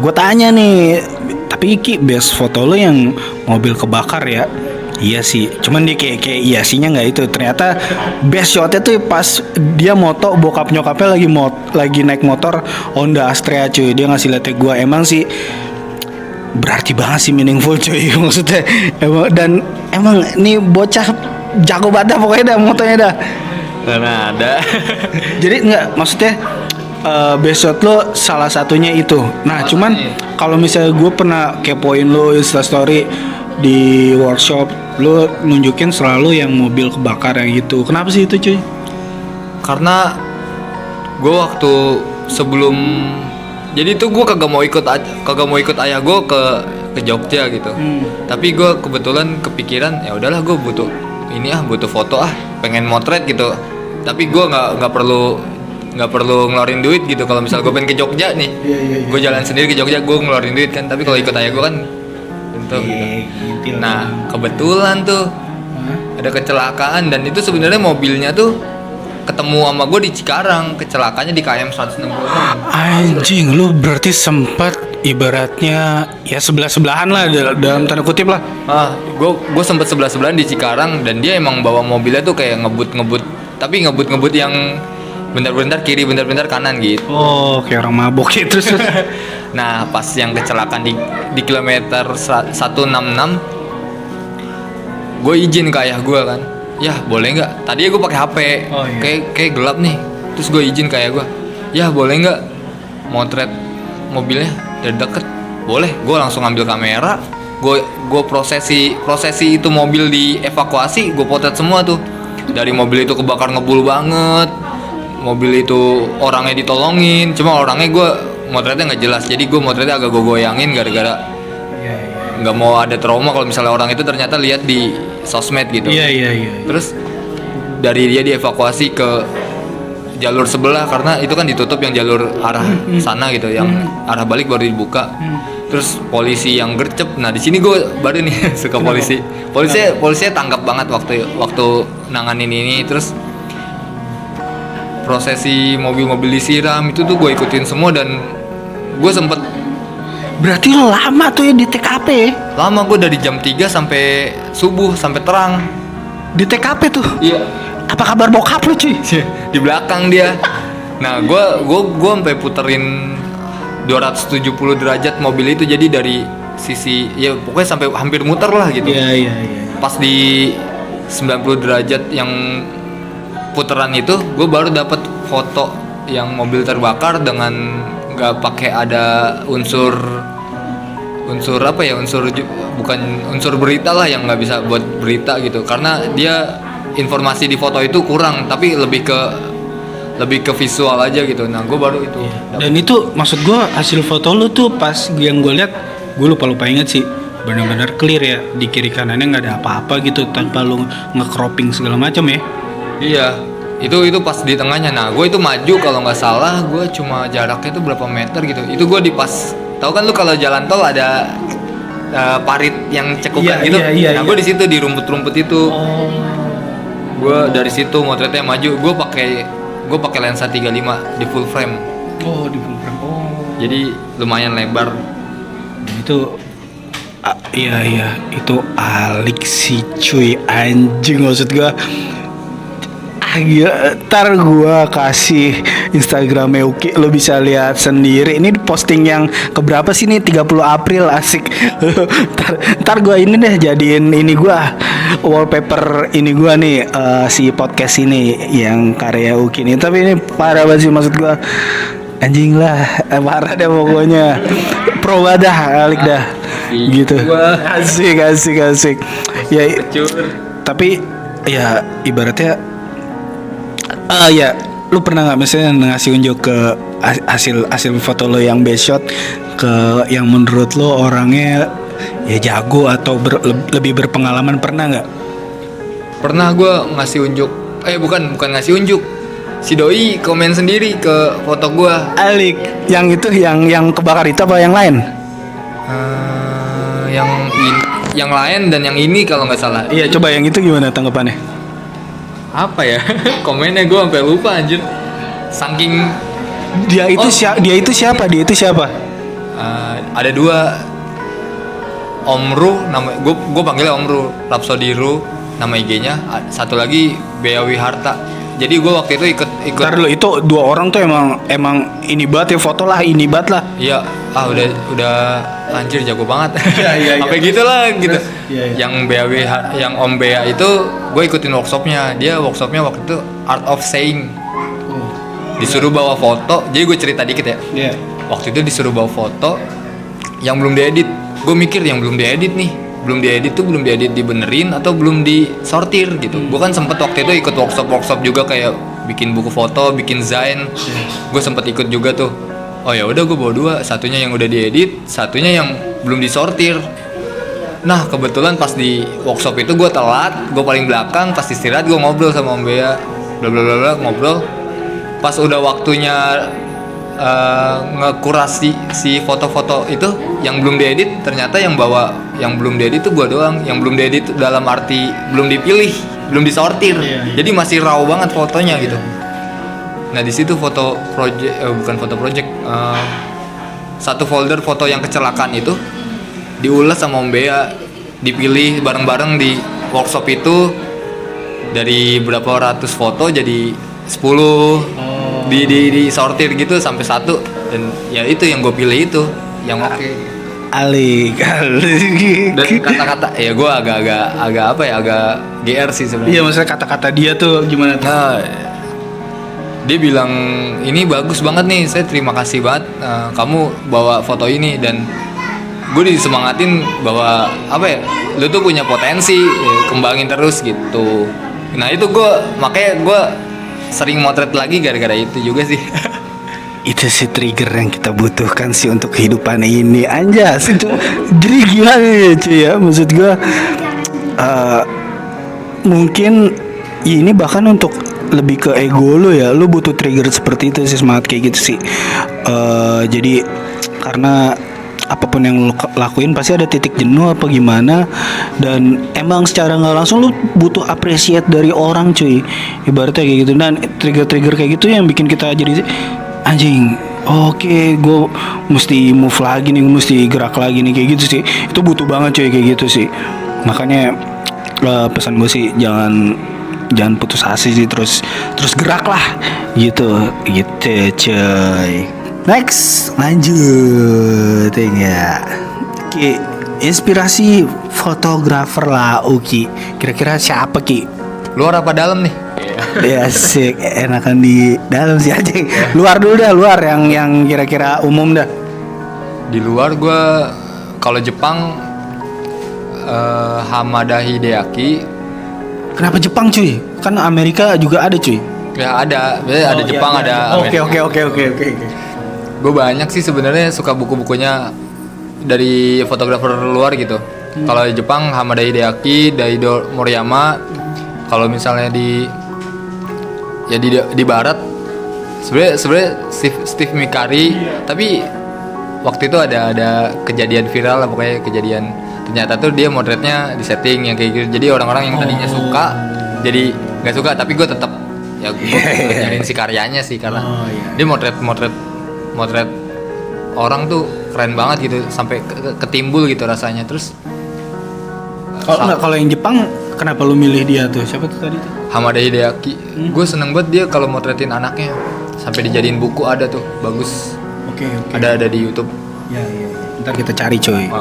Gue tanya nih, tapi Ki best foto lo yang mobil kebakar ya? Iya sih, cuman dia kayak iya sihnya nggak itu. Ternyata best shotnya tuh pas dia moto bokap nyokapnya lagi naik motor Honda Astrea cuy. Dia ngasih liat ke gue, emang sih berarti banget sih, meaningful cuy. Maksudnya emang nih bocah jago banget dah pokoknya dah motonya dah. Karena ada. Jadi enggak, maksudnya best shot lo salah satunya itu. Nah cuman kalau misalnya gue pernah kepoin lo Instastory di workshop, lo nunjukin selalu yang mobil kebakar yang itu. Kenapa sih itu cuy? Karena gue waktu sebelum, jadi tuh gue kagak mau ikut ayah gue ke Jogja gitu. Tapi gue kebetulan kepikiran, ya udahlah gue butuh foto pengen motret gitu. Tapi gue nggak perlu ngeluarin duit gitu. Kalau misal gue pengen ke Jogja nih, gue jalan sendiri ke Jogja, gue ngeluarin duit kan. Tapi kalau ikut ayah gue kan tentu gitu. Nah kebetulan tuh ada kecelakaan, dan itu sebenarnya mobilnya tuh ketemu sama gue di Cikarang, kecelakaannya di KM 166. Anjing, lu berarti sempat ibaratnya ya sebelah-sebelahan lah dalam tanda kutip lah. Gue sempet sebelah-sebelahan di Cikarang, dan dia emang bawa mobilnya tuh kayak ngebut, tapi ngebut yang bentar-bentar kiri, bentar-bentar kanan gitu. Oh, kayak orang mabok gitu. Nah, pas yang kecelakaan di kilometer 166, gue izin ke ayah gue kan, ya boleh nggak? Tadinya gue pakai HP, kayak gelap nih. Terus gue izin ke ayah gue, ya boleh nggak motret mobilnya dari deket? Boleh. Gue langsung ambil kamera, gue prosesi itu mobil dievakuasi, gue potret semua tuh. Dari mobil itu kebakar ngebul banget, mobil itu orangnya ditolongin, cuma orangnya gue motretnya nggak jelas. Jadi gue motretnya agak gue goyangin gara-gara nggak mau ada trauma kalau misalnya orang itu ternyata lihat di sosmed gitu. Iya. Terus dari dia dievakuasi ke jalur sebelah, karena itu kan ditutup yang jalur arah sana gitu, yang arah balik baru dibuka. Terus polisi yang gercep. Nah di sini gue baru nih suka polisi. Polisinya tanggap banget waktu nanganin ini. Terus prosesi mobil-mobil disiram itu tuh gue ikutin semua, dan gue sempet. Berarti lama tuh ya di TKP? Lama, gue dari jam 3 sampai subuh, sampai terang di TKP tuh? Iya. Apa kabar bokap lu cuy? Di belakang dia. Nah gue sampai puterin 270 derajat mobil itu, jadi dari sisi ya pokoknya sampai hampir muter lah gitu. Iya. Pas di 90 derajat yang putaran itu, gue baru dapat foto yang mobil terbakar dengan nggak pakai ada unsur apa ya, bukan unsur berita lah, yang nggak bisa buat berita gitu, karena dia informasi di foto itu kurang, tapi lebih ke visual aja gitu. Nah gue baru itu. Dan itu maksud gue hasil foto lu tuh pas yang gue lihat, gue lupa inget sih, benar-benar clear ya, di kiri kanannya nggak ada apa-apa gitu, tanpa lu nge-cropping segala macam ya. Iya, itu pas di tengahnya. Nah gue itu maju kalau nggak salah, gue cuma jaraknya itu berapa meter gitu. Itu gue di pas, tahu kan lu kalau jalan tol ada parit yang cekukan gitu. Nah gue di situ di rumput-rumput itu. Gue dari situ motretnya maju. Gue pakai lensa 35 di full frame. Oh, di full frame. Oh. Jadi lumayan lebar. Itu iya itu alik sih cuy, anjing maksud gua. Ntar gua kasih Instagramnya Uki, lo bisa lihat sendiri. Ini posting yang keberapa sih nih? 30 April, asik. ntar gua ini deh jadiin ini gua wallpaper ini gua nih, si podcast ini yang karya Uki nih. Tapi ini parah banget sih, maksud gua anjing lah, parah deh pokoknya. Pro banget dah, alik dah gitu. Asik ya. Tapi ya ibaratnya ya lu pernah nggak misalnya ngasih unjuk ke hasil foto lo yang best shot ke yang menurut lo orangnya ya jago atau lebih berpengalaman, pernah nggak? Pernah gue ngasih unjuk, bukan ngasih unjuk, si doi komen sendiri ke foto gue. Alik yang itu yang kebakar itu apa yang lain? Yang lain dan yang ini kalau nggak salah. Iya, coba yang itu gimana tanggapannya? Apa ya? Komennya gue sampai lupa anjir. Saking dia itu siapa? Ada dua. Omru, nama gue panggilnya Omru, Rapsodiru nama IG-nya. Satu lagi Beawi Harta. Jadi gue waktu itu ikut. Ntar lo itu dua orang tuh emang ini banget ya, foto lah, ini banget lah. Iya, udah anjir jago banget. Iya. Sampai gitulah gitu. Iya. Yang BAW, yang Om Bea itu gue ikutin workshopnya. Dia workshopnya waktu itu Art of Saying. Disuruh bawa foto. Jadi gue cerita dikit ya. Iya. Waktu itu disuruh bawa foto yang belum diedit. Gue mikir yang belum diedit nih. Belum diedit dibenerin atau belum disortir gitu. Gue kan sempet waktu itu ikut workshop juga kayak bikin buku foto, bikin zain. Gue sempet ikut juga tuh. Oh ya udah gue bawa dua, satunya yang udah diedit, satunya yang belum disortir. Nah kebetulan pas di workshop itu gue telat, gue paling belakang. Pas istirahat gue ngobrol sama Om Bea, bla bla bla ngobrol. Pas udah waktunya ngekurasi si foto-foto itu yang belum diedit, ternyata yang belum diedit itu gue doang. Yang belum diedit dalam arti belum dipilih, belum disortir. Jadi masih raw banget fotonya gitu. Nah di situ satu folder foto yang kecelakaan itu diulas sama Om Bea, dipilih bareng-bareng di workshop itu dari berapa ratus foto jadi 10. Disortir gitu sampai satu, dan ya itu yang gue pilih itu yang oke. Alik. Dan kata-kata ya gue agak apa ya, agak GR sih sebenarnya. Iya, maksudnya kata-kata dia tuh gimana tuh? Nah, dia bilang ini bagus banget nih, saya terima kasih banget kamu bawa foto ini, dan gue disemangatin bahwa apa ya, lu tuh punya potensi, kembangin terus gitu. Nah itu makanya gue sering motret lagi gara-gara itu juga sih. Itu sih trigger yang kita butuhkan sih untuk kehidupan ini, anjas itu. Jadi gimana ya cuy ya, maksud gue mungkin ini bahkan untuk lebih ke ego lo ya, lo butuh trigger seperti itu sih, semangat kayak gitu sih. Jadi karena apapun yang lo lakuin pasti ada titik jenuh apa gimana, dan emang secara nggak langsung lo butuh appreciate dari orang cuy, ibaratnya kayak gitu. Dan trigger kayak gitu yang bikin kita jadi anjing, oke, gue mesti move lagi nih, mesti gerak lagi nih, kayak gitu sih. Itu butuh banget cuy kayak gitu sih. Makanya pesan gue sih jangan putus asa sih, terus gerak lah gitu cuy. Next, lanjut ya. Ki, inspirasi fotografer lah Uki. Kira-kira siapa Ki? Luar apa dalam nih? Ya sih, enakan di dalam sih aja. Luar dulu dah, luar yang kira-kira umum dah. Di luar gue kalau Jepang Hamada Hideaki. Kenapa Jepang cuy? Kan Amerika juga ada cuy. Ya ada, ada Jepang, ada Amerika. Oke. Gue banyak sih sebenarnya suka buku-bukunya dari fotografer luar gitu. Kalau di Jepang Hamada Hideaki, Daido Moriyama. Kalau misalnya di barat sebenarnya Steve Mikari. Tapi waktu itu ada kejadian viral lah, pokoknya kejadian ternyata tuh dia motretnya di setting yang kayak gitu. Jadi orang-orang yang tadinya suka jadi nggak suka, tapi gue tetap ya gue nyariin si karyanya sih, karena dia motret orang tuh keren banget gitu sampai ketimbul gitu rasanya. Terus Kalau yang Jepang kenapa lu milih dia tuh? Siapa tuh tadi tuh? Hamada Hideaki, gue seneng banget dia kalau motretin anaknya sampai dijadiin buku, ada tuh bagus. Oke. Ada di YouTube. Ya. Ntar kita cari coy.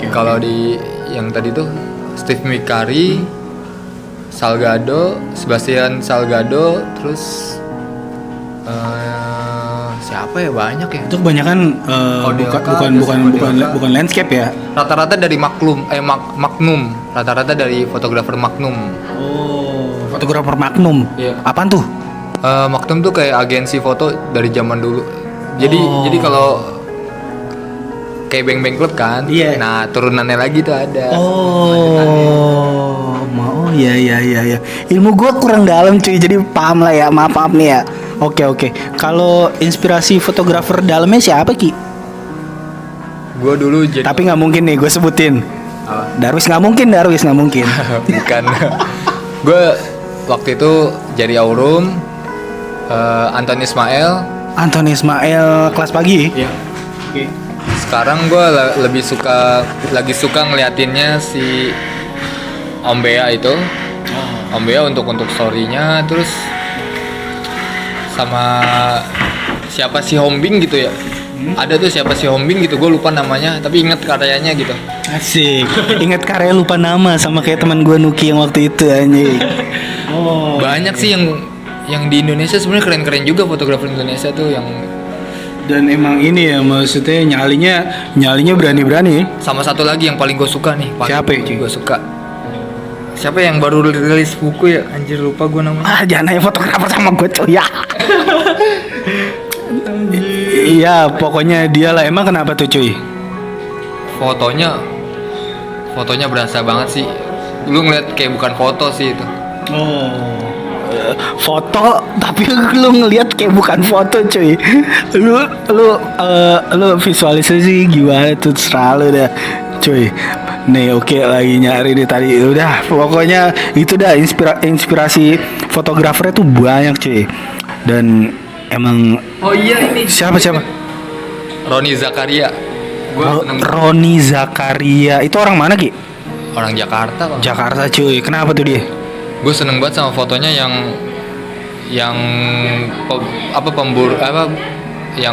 Kalau di yang tadi tuh Steve McCurry, Sebastian Salgado, terus siapa ya, banyak ya. Itu kebanyakan bukan landscape ya. Rata-rata dari Magnum. Rata-rata dari fotografer Magnum. Oh, fotografer Magnum. Iya. Apaan tuh? Magnum tuh kayak agensi foto dari zaman dulu. Jadi kalau kayak Bang Bang Club kan. Iya. Nah, turunannya lagi tuh ada. Iya. Ilmu gua kurang dalam cuy, jadi paham lah ya. Maaf nih ya. Oke. Kalau inspirasi fotografer dalamnya siapa Ki? Gua dulu jadi. Tapi nggak mungkin nih gue sebutin. Darwis nggak mungkin. Bukan. Gue waktu itu jadi Aurum, Anton Ismail kelas pagi. Iya. Oke. Sekarang gue lagi suka ngeliatinnya si Om Bea itu. Om Bea untuk story-nya, terus sama siapa si Hombing gitu ya. Ada tuh siapa si Hombing gitu, gue lupa namanya, tapi inget karyanya gitu. Asik. Ingat karya lupa nama sama kayak teman gue Nuki yang waktu itu anjing. Banyak sih yang di Indonesia sebenarnya keren-keren juga fotografer Indonesia tuh yang. Dan emang ini ya, maksudnya nyalinya berani-berani. Sama satu lagi yang paling gue suka nih. Siapa ya, Ci? Gue suka. Siapa yang baru rilis buku ya? Anjir, lupa gue namanya. Jangan nanya fotografer sama gue cuy ya. Iya, pokoknya dia lah. Emang kenapa tuh cuy? Fotonya berasa banget sih. Lu ngeliat kayak bukan foto sih itu. Foto tapi lu ngelihat kayak bukan foto cuy. Lu visualisasi gimana tuh, terserah lu dah cuy. Nih oke, lagi nyari nih tadi. Udah pokoknya itu dah inspirasi fotografernya tuh banyak cuy. Dan emang ini siapa Roni Zakaria. Roni Zakaria itu orang mana Ki? Orang Jakarta Bang. Jakarta cuy. Kenapa tuh dia? Gue seneng banget sama fotonya yang yang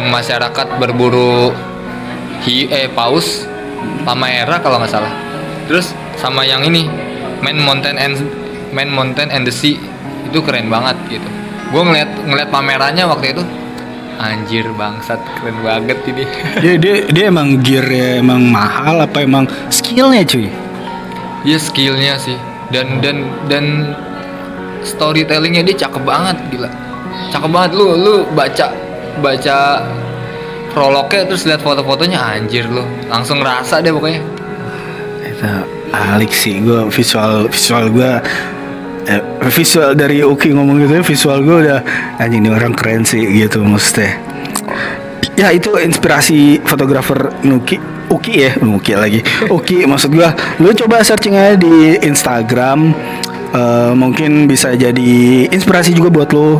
masyarakat berburu paus Palmera kalau nggak salah. Terus sama yang ini Man Mountain and the Sea, itu keren banget gitu. Gue ngeliat pamerannya waktu itu, anjir bangsat, keren banget ini. dia emang gearnya emang mahal apa emang skillnya cuy? Iya skillnya sih, dan storytellingnya dia cakep banget, gila, cakep banget. Lu baca prolognya terus lihat foto-fotonya, anjir lu langsung ngerasa deh pokoknya. Itu alik sih, gue visual gue visual dari Uki ngomong gitu, visual gue udah anjing, ini orang keren sih gitu maksudnya. Ya itu inspirasi fotografer Uki maksud gue. Lu coba searching aja di Instagram, mungkin bisa jadi inspirasi juga buat lo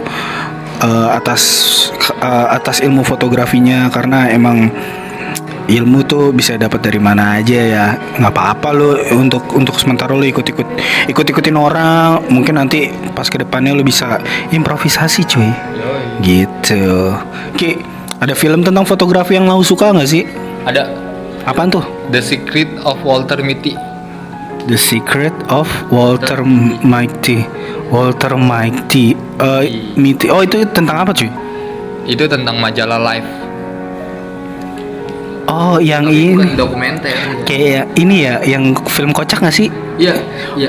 atas ilmu fotografinya, karena emang ilmu tuh bisa dapat dari mana aja ya. Nggak apa-apa lo untuk sementara lo ikutin orang, mungkin nanti pas kedepannya lo bisa improvisasi cuy. Gitu. Ki, ada film tentang fotografi yang lo suka nggak sih? Ada. Apaan tuh? The Secret of Walter Mitty. The Secret of Walter Mitty. Mitty. Oh, itu tentang apa cuy? Itu tentang majalah Life. Oh, yang tapi ini bukan dokumenter. kayak ini ya, yang film kocak nggak sih? Iya.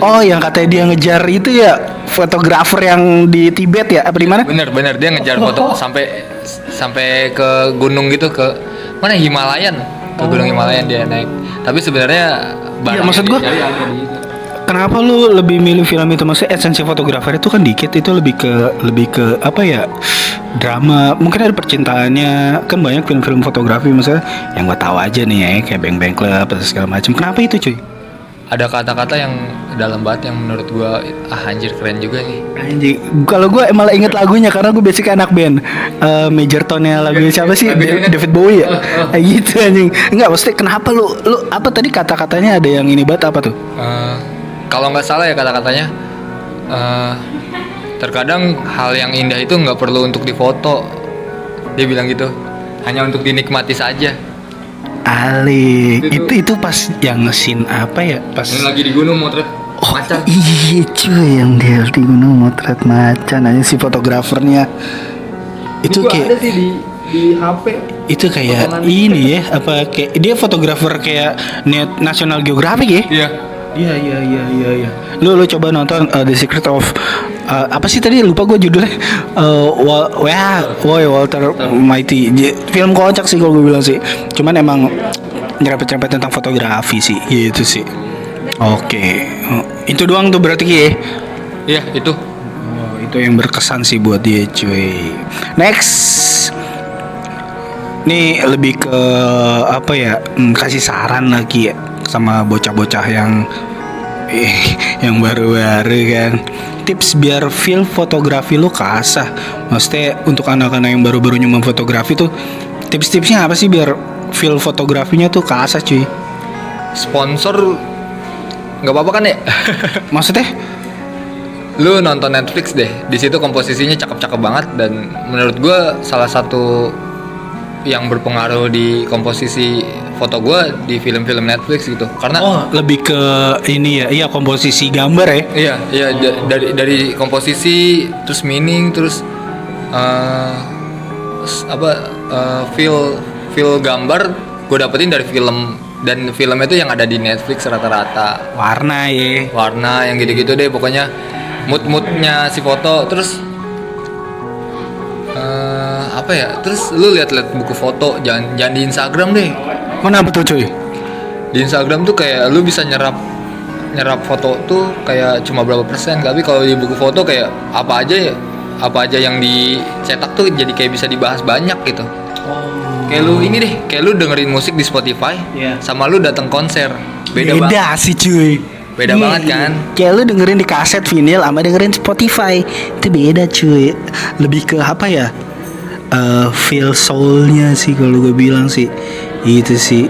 Oh, yang katanya dia ngejar itu ya, fotografer yang di Tibet ya, apa di mana? Bener dia ngejar foto sampai ke gunung gitu, ke mana, Himalayan, ke gunung Himalayan dia naik. Tapi sebenarnya Iya, maksud gua, kenapa lu lebih milih film itu? Maksudnya esensi fotografer itu kan dikit, itu lebih ke apa ya, drama, mungkin ada percintaannya, kan banyak film-film fotografi maksudnya yang gua tahu aja nih ya, kayak Bang Bang Club atau segala macam. Kenapa itu cuy? ada kata-kata yang dalam banget yang menurut gua anjir keren juga nih. Anjing, kalau gue malah inget lagunya karena gue basic anak band. Major tone-nya lagunya siapa sih? David Bowie ya? Gitu anjing. Enggak, maksudnya kenapa lu apa tadi kata-katanya ada yang ini banget apa tuh? Kalau nggak salah ya kata-katanya, terkadang hal yang indah itu nggak perlu untuk difoto. Dia bilang gitu, hanya untuk dinikmati saja. Alik, itu pas yang scene apa ya? Pas Ini lagi di gunung motret macan. Iya cuy, yang dia di gunung motret macan aja si fotografernya. Itu kayak ada sih di HP. itu kayak ini ya, apa kayak dia fotografer kayak net National Geographic ya? Iya. Iya. Lu coba nonton The Secret of apa sih tadi lupa gue judulnya. Walter Mitty. Film kocak sih kalau gue bilang sih. Cuman emang nyerempet-nyerempet tentang fotografi sih gitu sih. Oke. Itu doang tuh berarti ya. Iya, itu. Itu yang berkesan sih buat dia cuy. Next. Nih lebih ke apa ya? Kasih saran lagi ya sama bocah-bocah yang baru-baru kan. Tips biar feel fotografi lu kasah. Maksudnya untuk anak-anak yang baru-baru nyoba fotografi tuh tips-tipsnya apa sih biar feel fotografinya tuh kasah cuy? Sponsor nggak apa-apa kan ya? Maksudnya? Lu nonton Netflix deh. Di situ komposisinya cakep-cakep banget dan menurut gua salah satu yang berpengaruh di komposisi foto gua di film-film Netflix gitu. Karena Lebih ke ini ya, iya komposisi gambar ya. Iya, dari komposisi terus meaning terus feel gambar gue dapetin dari film dan film itu yang ada di Netflix rata-rata Warna yang gitu-gitu deh pokoknya moodnya si foto terus terus lu lihat-lihat buku foto jangan di Instagram deh. Mana betul cuy? Di Instagram tuh kayak lu bisa nyerap foto tuh kayak cuma berapa persen, tapi kalau di buku foto kayak apa aja yang dicetak tuh jadi kayak bisa dibahas banyak gitu. Kayak lu ini deh, kayak lu dengerin musik di Spotify, sama lu datang konser beda banget. Sih cuy. Beda banget kan? Kayak lu dengerin di kaset vinyl sama dengerin Spotify itu beda cuy. Lebih ke apa ya? Feel soulnya sih kalau gue bilang sih itu sih.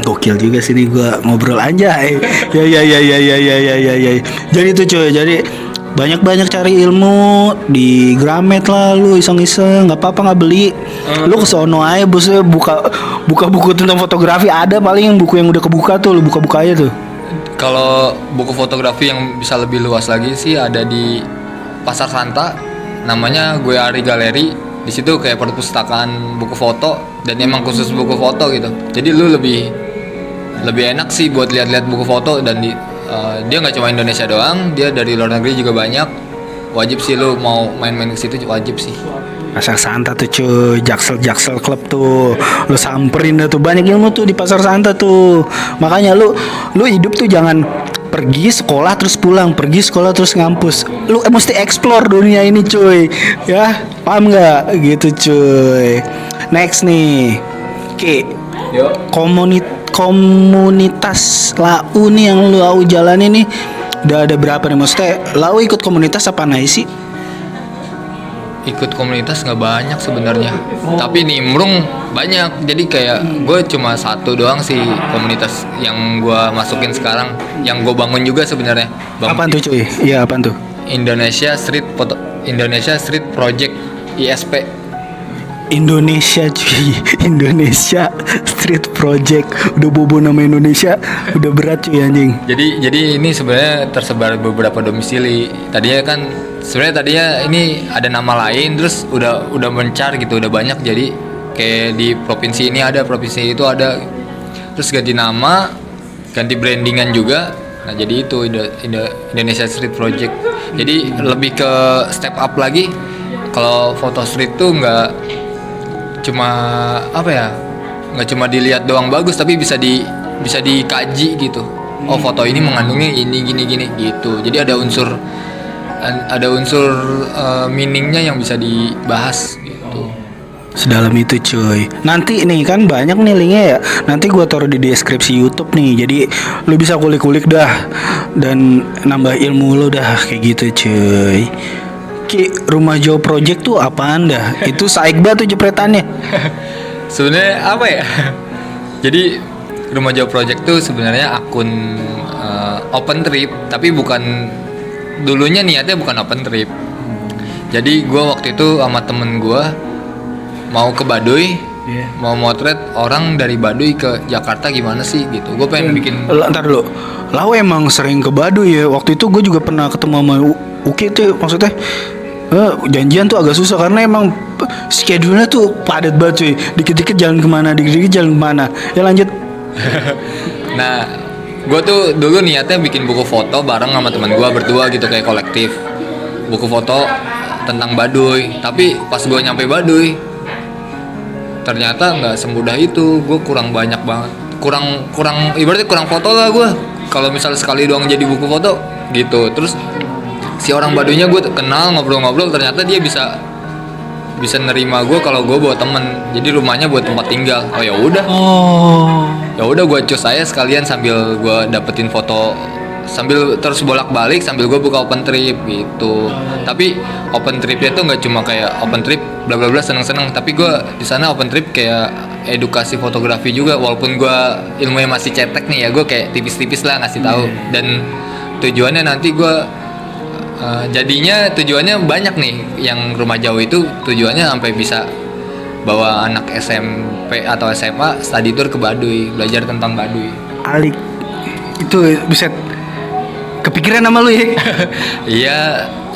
Gokil juga sih nih gue ngobrol aja. Ya. Jadi itu cuy, jadi banyak cari ilmu di Gramet lah, lu iseng-iseng nggak apa-apa nggak beli, lu kesono aja bosnya buka buku tentang fotografi ada paling buku yang udah kebuka tuh, lu buka aja tuh. Kalau buku fotografi yang bisa lebih luas lagi sih ada di Pasar Santa, namanya Gue Ari Galeri. Di situ kayak perpustakaan buku foto dan emang khusus buku foto gitu. Jadi lu lebih enak sih buat lihat-lihat buku foto dan dia nggak cuma Indonesia doang, dia dari luar negeri juga banyak. Wajib sih lu mau main-main ke situ wajib sih. Pasar Santa tuh cuy, Jaksel Club tuh, lu samperin dah tuh, banyak ilmu tuh di Pasar Santa tuh. Makanya lu hidup tuh jangan pergi sekolah terus pulang, pergi sekolah terus ngampus. Lu mesti explore dunia ini cuy, ya paham nggak? Gitu cuy. Next nih, komunitas lau nih yang lu jalani nih, udah ada berapa nih? Maksudnya lau ikut komunitas apa nih sih? Ikut komunitas nggak banyak sebenarnya, tapi nimbrung banyak. Jadi kayak gue cuma satu doang sih komunitas yang gue masukin sekarang, yang gue bangun juga sebenarnya. Apaan tuh cuy? Iya apaan tuh? Indonesia Street Project ISP. Indonesia Street Project, udah bobo nama Indonesia, udah berat cuy anjing. Jadi ini sebenarnya tersebar beberapa domisili. Tadinya ini ada nama lain, terus udah mencar gitu, udah banyak. Jadi kayak di provinsi ini ada, provinsi itu ada, terus ganti nama, ganti brandingan juga. Nah jadi itu Indonesia Street Project. Jadi lebih ke step up lagi. Kalau foto street tuh nggak cuma dilihat doang bagus, tapi bisa dikaji gitu. Oh foto ini mengandungnya ini gini gitu. Jadi ada unsur meaningnya yang bisa dibahas gitu. Sedalam itu cuy. Nanti nih kan banyak nih linknya ya. Nanti gua taruh di deskripsi YouTube nih. Jadi lu bisa kulik-kulik dah dan nambah ilmu lu dah kayak gitu cuy. Ki, Rumah Jauh Project tuh apaan dah? Itu saik banget tuh jepretannya. Sebenarnya apa ya? Jadi Rumah Jauh Project tuh sebenarnya akun open trip, tapi bukan, dulunya niatnya bukan open trip. Jadi gue waktu itu sama temen gue mau ke Baduy, mau motret orang dari Baduy ke Jakarta gimana sih gitu. Gue pengen bikin. Ntar dulu. Lau emang sering ke Baduy ya. Waktu itu gue juga pernah ketemu sama Uki tuh, maksudnya janjian tuh agak susah karena emang schedule-nya tuh padat banget cuy. Dikit-dikit jalan kemana, dikit-dikit jalan kemana. Ya lanjut. Nah, gue tuh dulu niatnya bikin buku foto bareng sama teman gue berdua gitu, kayak kolektif. Buku foto tentang Baduy. Tapi pas gue nyampe Baduy, ternyata nggak semudah itu. Gue kurang banyak banget. Kurang ibaratnya kurang foto lah gue. Kalau misalnya sekali doang jadi buku foto gitu. Terus si orang Baduynya gue kenal, ngobrol-ngobrol, ternyata dia bisa nerima gue kalau gue bawa temen. Jadi rumahnya buat tempat tinggal. Oh ya udah. Ya udah gue cus saya sekalian sambil gue dapetin foto, sambil terus bolak-balik sambil gue buka open trip gitu. Tapi open tripnya tuh nggak cuma kayak open trip bla bla bla seneng-seneng, tapi gue di sana open trip kayak edukasi fotografi juga. Walaupun gue ilmunya masih cetek nih ya, gue kayak tipis-tipis lah ngasih tahu. Dan tujuannya nanti gue jadinya tujuannya banyak nih. Yang Rumah Jauh itu tujuannya sampai bisa bawa anak SMP atau SMA study tour ke Baduy, belajar tentang Baduy. Alik itu bisa kepikiran sama lu ya. Iya,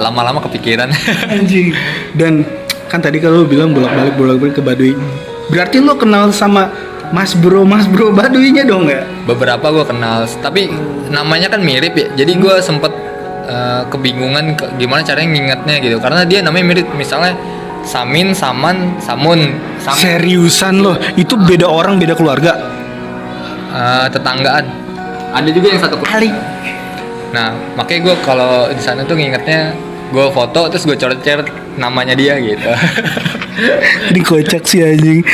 lama-lama kepikiran. Anjing. Dan kan tadi kalau lu bilang bolak-balik ke Baduy, berarti lu kenal sama mas bro Baduynya dong ya? Beberapa gue kenal, tapi namanya kan mirip ya. Jadi gue sempet kebingungan gimana caranya ngingetnya gitu, karena dia namanya mirip. Misalnya Samin, Saman, Samun. Seriusan loh, itu beda orang, beda keluarga. Tetanggaan. Ada juga yang satu Alik. Nah, makanya gue kalau di sana tuh ngingetnya, gue foto terus gue coret-coret namanya dia gitu. Ini kocak sih anjing.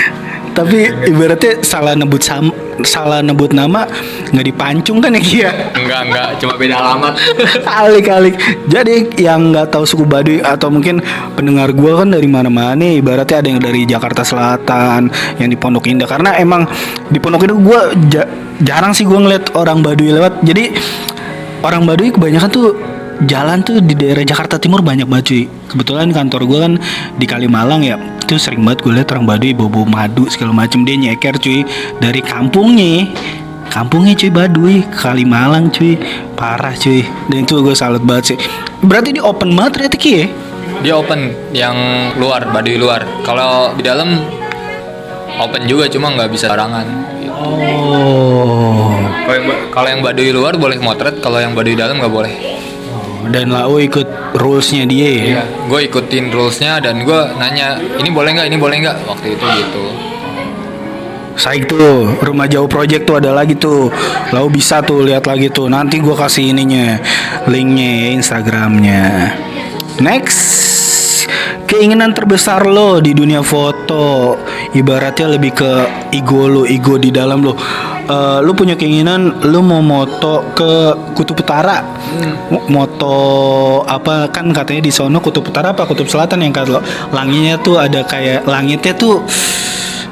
Tapi ibaratnya salah nebut nama nggak dipancung kan ya Kia? Enggak, cuma beda alamat. Alik. Jadi yang nggak tahu suku Baduy atau mungkin pendengar gue kan dari mana-mana, ibaratnya ada yang dari Jakarta Selatan, yang di Pondok Indah. Karena emang di Pondok Indah gue jarang sih gue ngeliat orang Baduy lewat. Jadi orang Baduy kebanyakan tuh jalan tuh di daerah Jakarta Timur banyak banget cuy. Kebetulan kantor gue kan di Kalimalang ya. Itu sering banget gue liat orang Baduy bawa madu segala macem. Dia nyeker cuy dari kampungnya cuy Baduy ke Kalimalang cuy. Parah cuy. Dan itu gue salut banget sih. Berarti dia open banget ternyata Ki ya? Dia open yang luar, Baduy luar. Kalau di dalam open juga, cuma nggak bisa barangan gitu. Oh. Kalau yang Baduy luar boleh motret, kalau yang Baduy dalam nggak boleh. Dan Lau ikut rulesnya dia ya? Iya, gue ikutin rulesnya dan gue nanya ini boleh nggak waktu itu gitu. Saik tuh, Rumah Jauh Project tuh ada lagi tuh. Lau bisa tuh lihat lagi tuh. Nanti gue kasih ininya, linknya, Instagramnya. Next, keinginan terbesar lo di dunia foto, ibaratnya lebih ke ego di dalam lo. Lu punya keinginan lu mau moto ke Kutub Utara, moto apa, kan katanya di sono Kutub Utara apa Kutub Selatan yang kalau langitnya tuh ada kayak langitnya tuh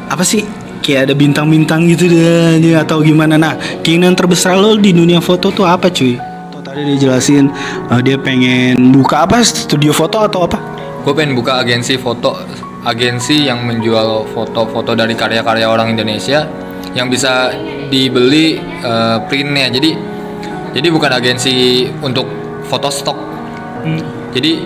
apa sih, kayak ada bintang-bintang gitu deh atau gimana. Nah, keinginan terbesar lo di dunia foto tuh apa cuy? Tuh, tadi dia jelasin dia pengen buka apa, studio foto atau apa? Gue pengen buka agensi foto, agensi yang menjual foto-foto dari karya-karya orang Indonesia yang bisa dibeli printnya. Jadi bukan agensi untuk foto stok. Jadi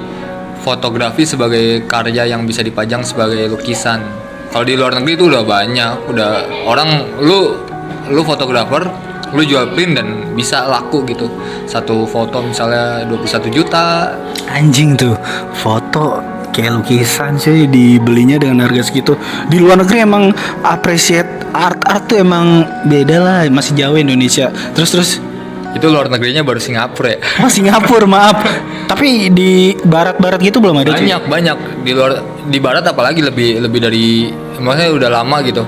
fotografi sebagai karya yang bisa dipajang sebagai lukisan. Kalau di luar negeri itu udah banyak, udah orang lu fotografer, lu jual print dan bisa laku gitu. Satu foto misalnya 21 juta. Anjing tuh, foto kayak lukisan sih dibelinya dengan harga segitu. Di luar negeri emang appreciate art tuh emang beda lah, masih jauh Indonesia. Terus Itu luar negerinya baru Singapura ya. Oh Singapura maaf. Tapi di barat-barat gitu belum ada cuy? Banyak di luar, di barat apalagi lebih dari, maksudnya udah lama gitu.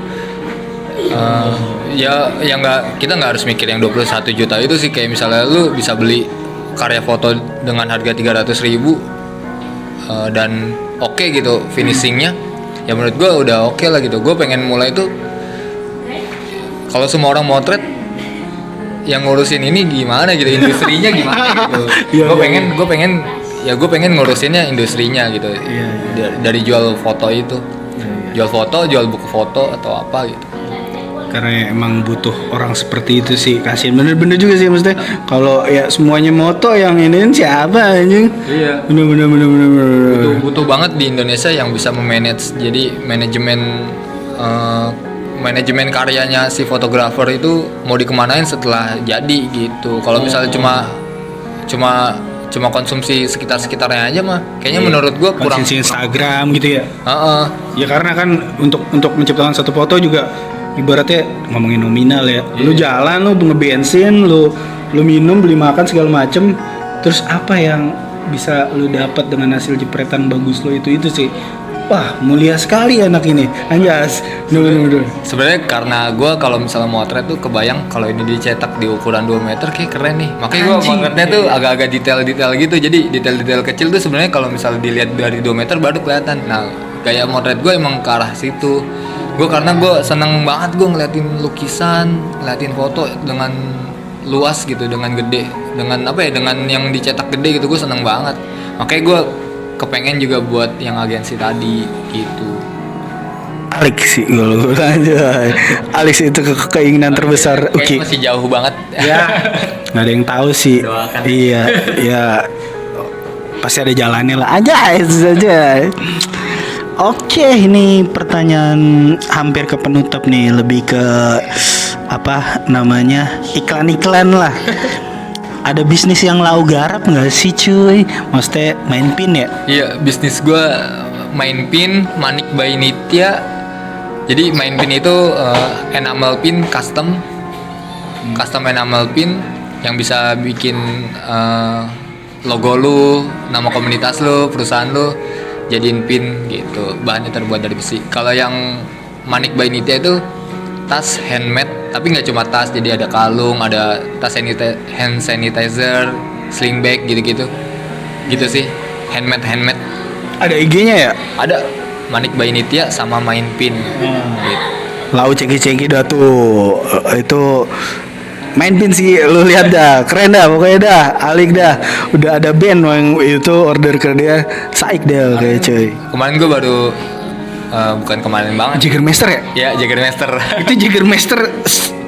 Ya yang kita nggak harus mikir yang 21 juta itu sih. Kayak misalnya lu bisa beli karya foto dengan harga 300.000 dan oke gitu finishingnya, ya menurut gue udah oke lah gitu. Gue pengen mulai tuh, kalau semua orang motret yang ngurusin ini gimana gitu, industrinya gimana gitu. Gue pengen ngurusinnya industrinya gitu. Dari jual foto itu, jual foto, jual buku foto atau apa gitu. Karena emang butuh orang seperti itu sih, kasihan bener-bener juga sih maksudnya. Kalau ya semuanya moto yang ini siapa anjing? Iya. Bener. Butuh banget di Indonesia yang bisa memanage, jadi manajemen karyanya si fotografer itu mau dikemanain setelah jadi gitu. Kalau misalnya cuma konsumsi sekitarnya aja mah kayaknya menurut gua kurang. Konsumsi Instagram gitu ya. Heeh. Ya karena kan untuk menciptakan satu foto juga ibaratnya ngomongin nominal ya. Lu jalan, lu ngebensin, lu minum, beli makan segala macem, terus apa yang bisa lu dapat dengan hasil jepretan bagus lo itu sih. Wah, mulia sekali anak ini. Anjas. Bener. Sebenarnya karena gue kalau misalnya motret tuh kebayang kalau ini dicetak di ukuran 2 meter kayak keren nih. Makanya gue motretnya tuh agak-agak detail-detail gitu. Jadi detail-detail kecil tuh sebenarnya kalau misalnya dilihat dari 2 meter baru kelihatan. Nah, kayak motret gue emang ke arah situ. Karena gue seneng banget gue ngeliatin lukisan, ngeliatin foto dengan luas gitu, dengan gede, dengan apa ya, dengan yang dicetak gede gitu. Gue seneng banget. Makanya gue kepengen juga buat yang agensi tadi gitu. Alex sih kalau aja. Alex itu keinginan terbesar. Oke. Masih jauh banget. Ya. Nggak ada yang tahu sih. Doakan. Iya, ya. Pasti ada jalannya lah. Aja. Oke, ini pertanyaan hampir ke penutup nih, lebih ke apa namanya, iklan lah. Ada bisnis yang lau garap nggak sih cuy? Maksudnya main pin ya? Iya, bisnis gue main pin, Manik by Nitya. Jadi main pin itu enamel pin custom enamel pin yang bisa bikin logo lu, nama komunitas lu, perusahaan lu jadiin pin gitu. Bahannya terbuat dari besi. Kalau yang Manik by Nitya itu tas handmade, tapi nggak cuma tas, jadi ada kalung, ada tas hand sanitizer, sling bag gitu sih, handmade. Ada IG-nya ya? Ada Manik by Nitya sama main pin gitu. Lau ceki dah tuh. Itu main pin sih, lu lihat dah, keren dah pokoknya dah, alik dah. Udah ada band yang itu order ke dia, saik deh kayak cuy. Kemarin gue baru bukan kemarin banget. Jägermeister ya? Ya, Jägermeister. Itu Jägermeister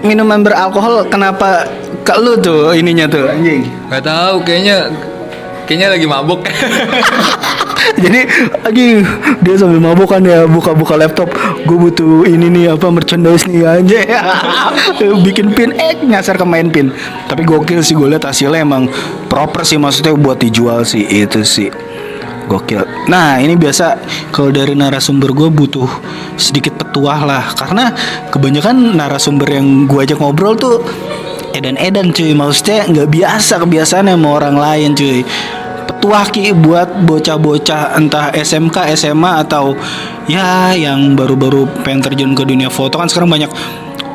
minuman beralkohol, kenapa ke lu tuh ininya tuh anjing? Gak tahu, kayaknya lagi mabuk. Jadi anjing dia sambil mabuk kan ya, buka laptop, gue butuh ini nih apa merchandise nih anjing. Bikin pin nyasar ke main pin. Tapi gokil sih, gue liat hasilnya emang proper sih, maksudnya buat dijual sih, itu sih gokil. Nah ini biasa kalau dari narasumber gue butuh sedikit petuah lah, karena kebanyakan narasumber yang gue ajak ngobrol tuh edan cuy, maksudnya nggak kebiasaan sama orang lain cuy. Petuah ki buat bocah-bocah entah SMK, SMA atau ya yang baru-baru pengen terjun ke dunia foto, kan sekarang banyak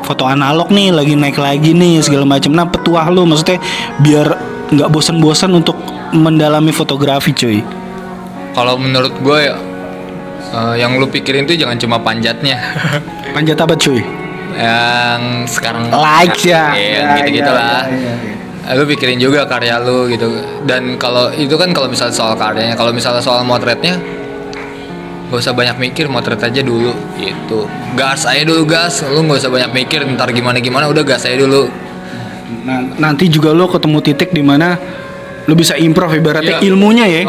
foto analog nih lagi naik lagi nih segala macam. Nah petuah lu maksudnya biar nggak bosan-bosan untuk mendalami fotografi cuy. Kalau menurut gue ya, yang lu pikirin tuh jangan cuma panjatnya. Panjat apa cuy? Yang sekarang Likes ya. Gitu-gitu lah. Lu pikirin juga karya lu gitu. Dan kalau itu kan kalau misalnya soal karyanya, kalau misalnya soal motretnya, gak usah banyak mikir, motret aja dulu gitu. Gas aja dulu, lu gak usah banyak mikir ntar gimana udah gas aja dulu. Nah, nanti juga lu ketemu titik di mana lu bisa improve ibaratnya ilmunya ya.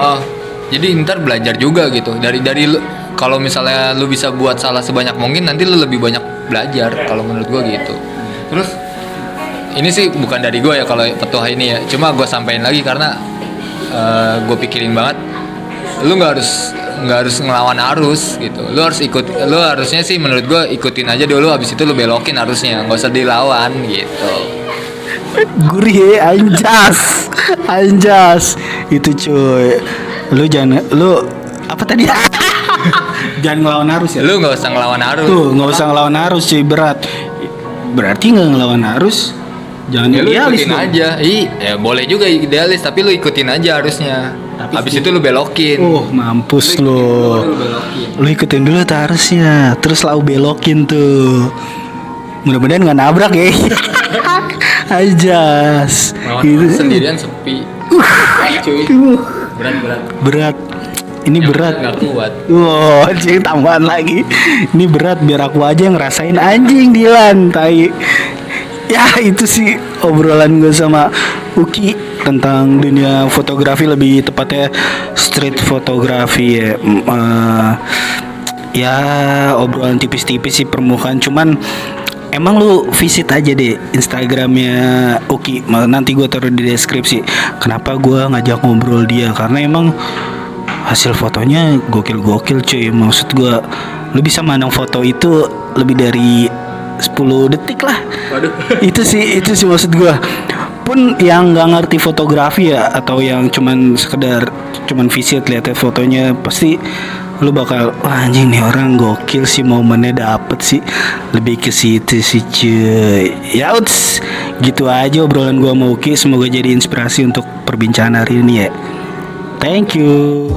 Jadi ntar belajar juga gitu dari lu. Kalau misalnya lu bisa buat salah sebanyak mungkin, nanti lu lebih banyak belajar kalau menurut gua gitu. Terus ini sih bukan dari gua ya kalau petuah ini ya, cuma gua sampein lagi karena gua pikirin banget. Lu nggak harus ngelawan arus gitu. Lu harusnya sih menurut gua ikutin aja dulu, abis itu lu belokin arusnya, nggak usah dilawan gitu. Gurih ya, anjas. Itu cuy. Lu apa tadi? Jangan ngelawan arus ya. Lu nggak usah ngelawan arus. Tuh, nggak usah ngelawan arus cuy, berat. Berarti nggak ngelawan arus. Jangan Ya lu idealis ikutin dong. aja. Ya boleh juga idealis, tapi lu ikutin aja harusnya. Habis itu lu belokin. Mampus Lu lu. belokin. Lu ikutin dulu tuh harusnya, terus lau belokin tuh. Mudah-mudahan nggak nabrak ya. Ajas. Sendirian sepi. Cuy. Berat. Berat. Ini berat. Nggak kuat. Wow, anjing tambahan lagi. Ini berat, biar aku aja yang ngerasain anjing Dilan, tai. Ya itu sih obrolan gue sama Uki tentang dunia fotografi, lebih tepatnya street fotografi ya. Ya obrolan tipis-tipis sih permukaan, cuman emang lu visit aja deh Instagramnya Uki, nanti gue taruh di deskripsi. Kenapa gue ngajak ngobrol dia, karena emang hasil fotonya gokil cuy. Maksud gue, lu bisa mandang foto itu lebih dari 10 detik lah. Waduh. Itu sih maksud gue. Pun yang nggak ngerti fotografi ya, atau yang cuman visit lihat fotonya, pasti lu bakal, wah anjing nih orang gokil sih, momennya dapet sih. Lebih ke situ sih cuy. Ya uts, gitu aja obrolan gua sama Uki. Semoga jadi inspirasi untuk perbincangan hari ini ya. Thank you.